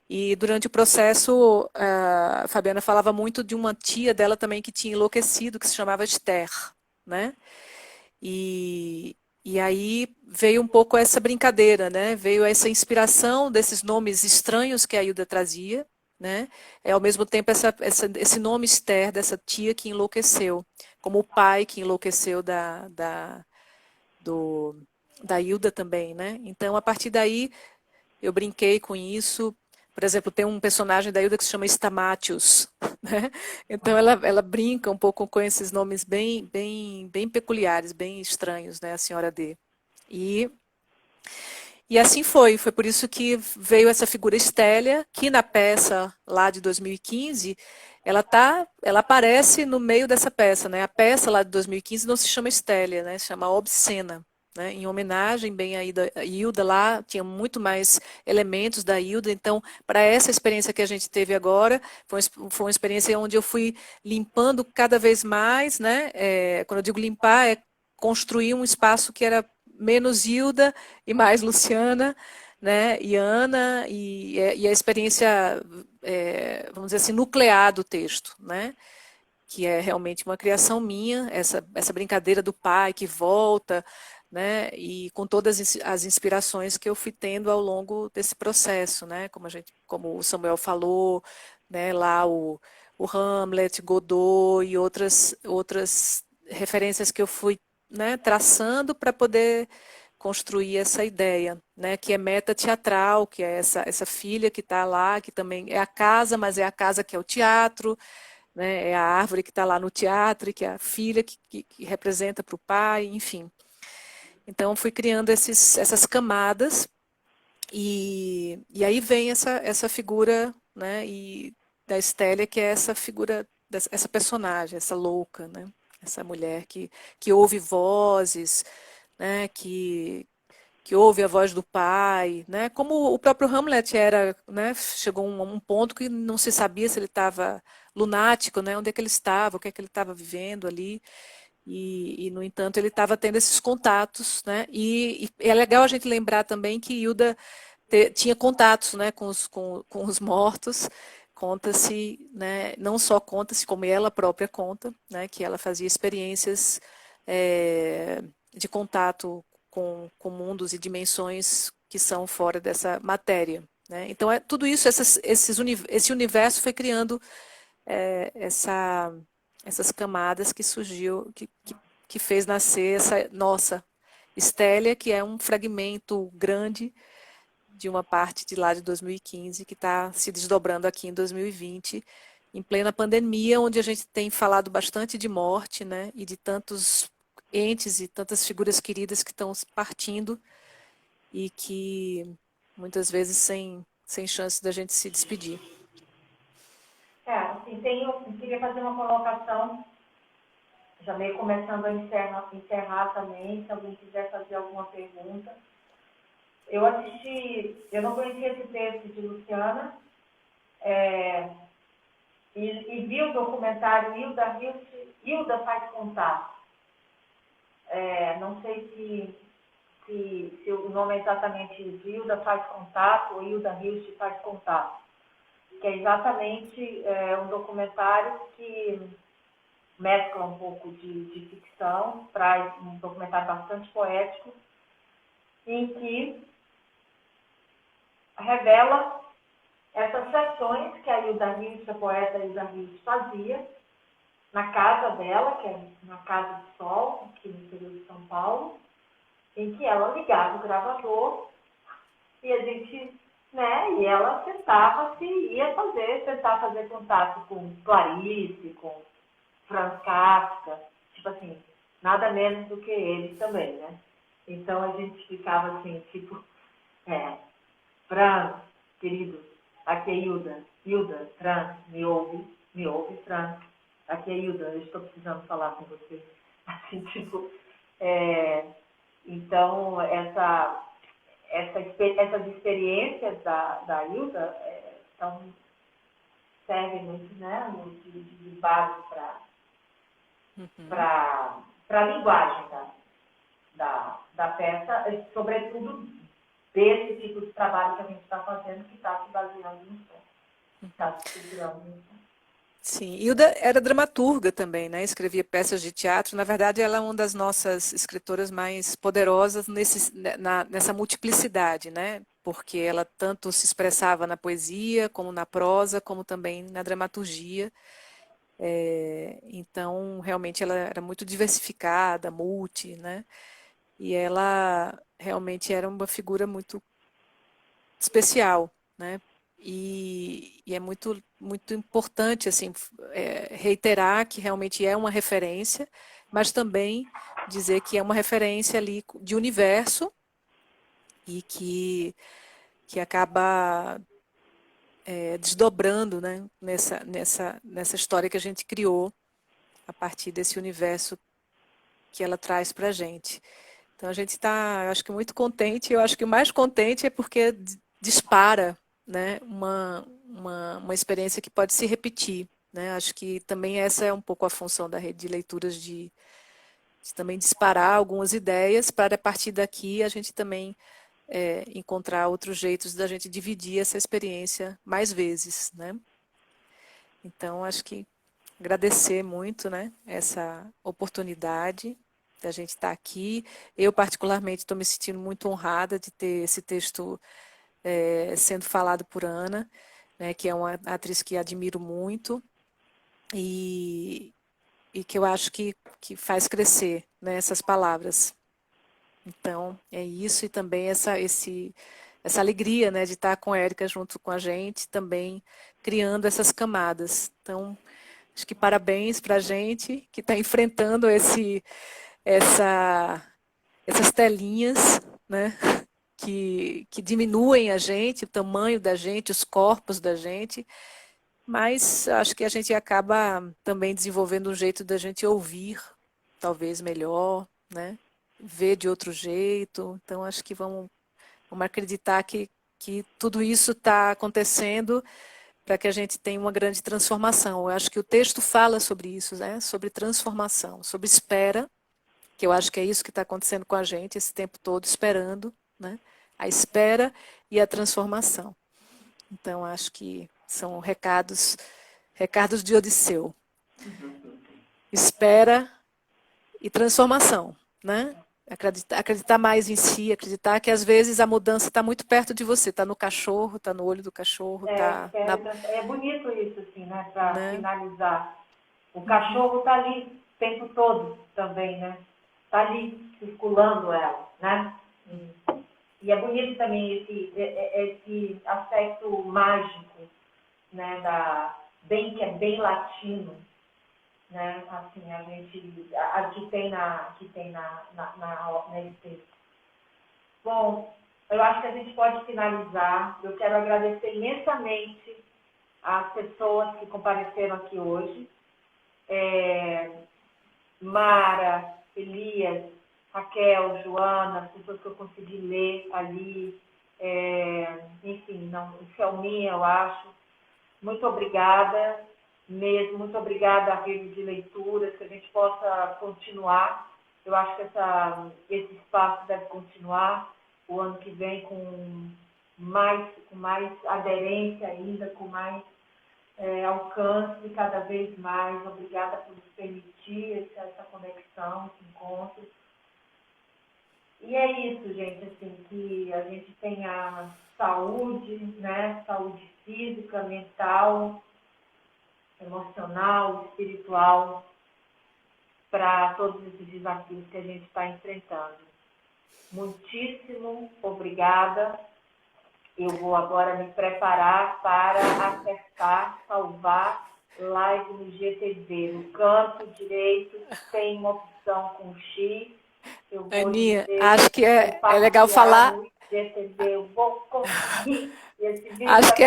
Speaker 5: E durante o processo, a Fabiana falava muito de uma tia dela também que tinha enlouquecido, que se chamava Esther, né? E aí veio um pouco essa brincadeira, né? Veio essa inspiração desses nomes estranhos que a Hilda trazia, né? É ao mesmo tempo esse nome Esther, dessa tia que enlouqueceu, como o pai que enlouqueceu do, da Hilda também, né? Então, a partir daí, eu brinquei com isso. Por exemplo, tem um personagem da Hilda que se chama Stamatius, né? Então, ela brinca um pouco com esses nomes bem peculiares, bem estranhos, né? A senhora D. E assim foi por isso que veio essa figura Estélia, que na peça lá de 2015, ela aparece no meio dessa peça, né? A peça lá de 2015 não se chama Estélia, né? Se chama Obscena, né? Em homenagem bem a Hilda lá, tinha muito mais elementos da Hilda, então para essa experiência que a gente teve agora, foi uma experiência onde eu fui limpando cada vez mais, né? Quando eu digo limpar, é construir um espaço que era menos Hilda e mais Luciana, né, e Ana, e a experiência, vamos dizer assim, nuclear do texto, né, que é realmente uma criação minha, essa brincadeira do pai que volta, né, e com todas as inspirações que eu fui tendo ao longo desse processo, né, como o Samuel falou, né, lá o Hamlet, Godot e outras referências que eu fui, né, traçando para poder construir essa ideia, né, que é meta teatral, que é essa filha que está lá, que também é a casa, mas é a casa que é o teatro, né, é a árvore que está lá no teatro, e que é a filha que representa para o pai, enfim. Então, fui criando essas camadas, e aí vem essa figura, né, da Estélia, que é essa figura, essa personagem, essa louca, né, essa mulher que ouve vozes, né, que ouve a voz do pai, né, como o próprio Hamlet era, né, chegou a um ponto que não se sabia se ele estava lunático, né, onde é que ele estava, o que é que ele estava vivendo ali, no entanto, ele estava tendo esses contatos, né, e é legal a gente lembrar também que Hilda tinha contatos, né, com os mortos. Conta-se, né, não só conta-se, como ela própria conta, né, que ela fazia experiências de contato com mundos e dimensões que são fora dessa matéria, né? Então, tudo isso, esse universo foi criando essas camadas que surgiu, que fez nascer essa nossa Estélia, que é um fragmento grande de uma parte de lá de 2015, que está se desdobrando aqui em 2020, em plena pandemia, onde a gente tem falado bastante de morte, né, e de tantos entes e tantas figuras queridas que estão partindo e que muitas vezes sem chance da gente se despedir.
Speaker 4: Assim, queria fazer uma colocação, já meio começando a encerrar também, se alguém quiser fazer alguma pergunta. Eu não conhecia esse texto de Luciana, e vi o documentário Hilda Faz Contato. Não sei se o nome é exatamente Hilda Faz Contato ou Hilda Hilst Faz Contato, que é exatamente um documentário que mescla um pouco de ficção, traz um documentário bastante poético, em que revela essas sessões que a Hilda Hilst, a poeta Hilda Hilst, fazia na casa dela, que é na Casa do Sol, aqui no interior de São Paulo, em que ela ligava o gravador e a gente, né, e ela tentar fazer contato com Clarice, com Franz Kafka, tipo assim, nada menos do que eles também, né? Então a gente ficava assim, tipo, Franz, querido, aqui é Hilda, Franz, me ouve, Franz, aqui é Hilda, eu estou precisando falar com você. Assim, tipo, então, essas experiências da Hilda servem muito, né, de base para a linguagem da peça, sobretudo desse tipo de trabalho que a gente está fazendo, que está se baseando no som, está se estruturando no som.
Speaker 5: Sim, Hilda era dramaturga também, né? Escrevia peças de teatro. Na verdade, ela é uma das nossas escritoras mais poderosas nessa multiplicidade, né? porque ela tanto se expressava na poesia, como na prosa, como também na dramaturgia. Então, realmente, ela era muito diversificada, multi, né? E ela realmente era uma figura muito especial, né? E é muito, muito importante, assim, reiterar que realmente é uma referência, mas também dizer que é uma referência ali de universo e que acaba desdobrando, né, nessa história que a gente criou a partir desse universo que ela traz para a gente. Então a gente está, acho que muito contente. Eu acho que o mais contente é porque dispara, né, uma experiência que pode se repetir, né? Acho que também essa é um pouco a função da rede de leituras de também disparar algumas ideias para a partir daqui a gente também encontrar outros jeitos da gente dividir essa experiência mais vezes, né? Então acho que agradecer muito, né, essa oportunidade da gente estar aqui. Eu, particularmente, estou me sentindo muito honrada de ter esse texto sendo falado por Ana, né, que é uma atriz que admiro muito e que eu acho que faz crescer, né, essas palavras. Então, é isso e também essa alegria, né, de estar com a Érica junto com a gente, também criando essas camadas. Então, acho que parabéns para a gente que está enfrentando essas telinhas, né, que diminuem a gente, o tamanho da gente, os corpos da gente, mas acho que a gente acaba também desenvolvendo um jeito da gente ouvir, talvez melhor, né, ver de outro jeito. Então, acho que vamos acreditar que tudo isso está acontecendo para que a gente tenha uma grande transformação. Eu acho que o texto fala sobre isso, né? Sobre transformação, sobre espera, que eu acho que é isso que está acontecendo com a gente esse tempo todo, esperando, né? A espera e a transformação. Então, acho que são recados de Odisseu. Espera e transformação, né? Acreditar mais em si, acreditar que às vezes a mudança está muito perto de você, está no cachorro, está no olho do cachorro, está
Speaker 4: É bonito isso, assim, né? Para
Speaker 5: né?
Speaker 4: finalizar. O cachorro está ali o tempo todo também, né? Está ali circulando ela, né? E é bonito também esse aspecto mágico, né? Que é bem latino, né? Assim, a gente que tem nesse texto. Bom, eu acho que a gente pode finalizar. Eu quero agradecer imensamente as pessoas que compareceram aqui hoje. Mara, Elias, Raquel, Joana, as pessoas que eu consegui ler ali, enfim, Selminha, eu acho. Muito obrigada mesmo, muito obrigada à rede de leituras, que a gente possa continuar. Eu acho que esse espaço deve continuar o ano que vem com mais aderência ainda, com mais alcance cada vez mais. Obrigada por nos permitir essa conexão, esse encontro. E é isso, gente, assim, que a gente tenha saúde, né? Saúde física, mental, emocional, espiritual, para todos esses desafios que a gente está enfrentando. Muitíssimo obrigada. Eu vou agora me preparar para acessar, salvar live no GTV. No canto direito tem uma opção com X. Eu vou
Speaker 5: Aninha,
Speaker 4: dizer,
Speaker 5: acho que é legal falar.
Speaker 4: no GTV, eu vou conseguir. Esse vídeo
Speaker 5: Acho que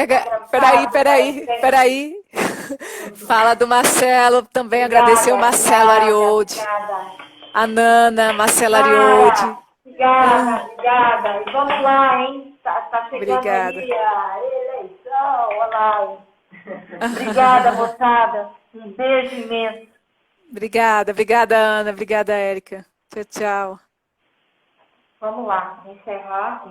Speaker 5: peraí. Fala do Marcelo, também agradecer o Marcelo Arioldi, a Nana, Marcelo Arioldi.
Speaker 4: Obrigada. E vamos lá, hein? Tá chegando
Speaker 5: Obrigada.
Speaker 4: aí a eleição, olha lá. Hein? Obrigada, moçada. Um beijo imenso.
Speaker 5: Obrigada, Ana. Obrigada, Érica. Tchau, tchau.
Speaker 4: Vamos lá, encerrar.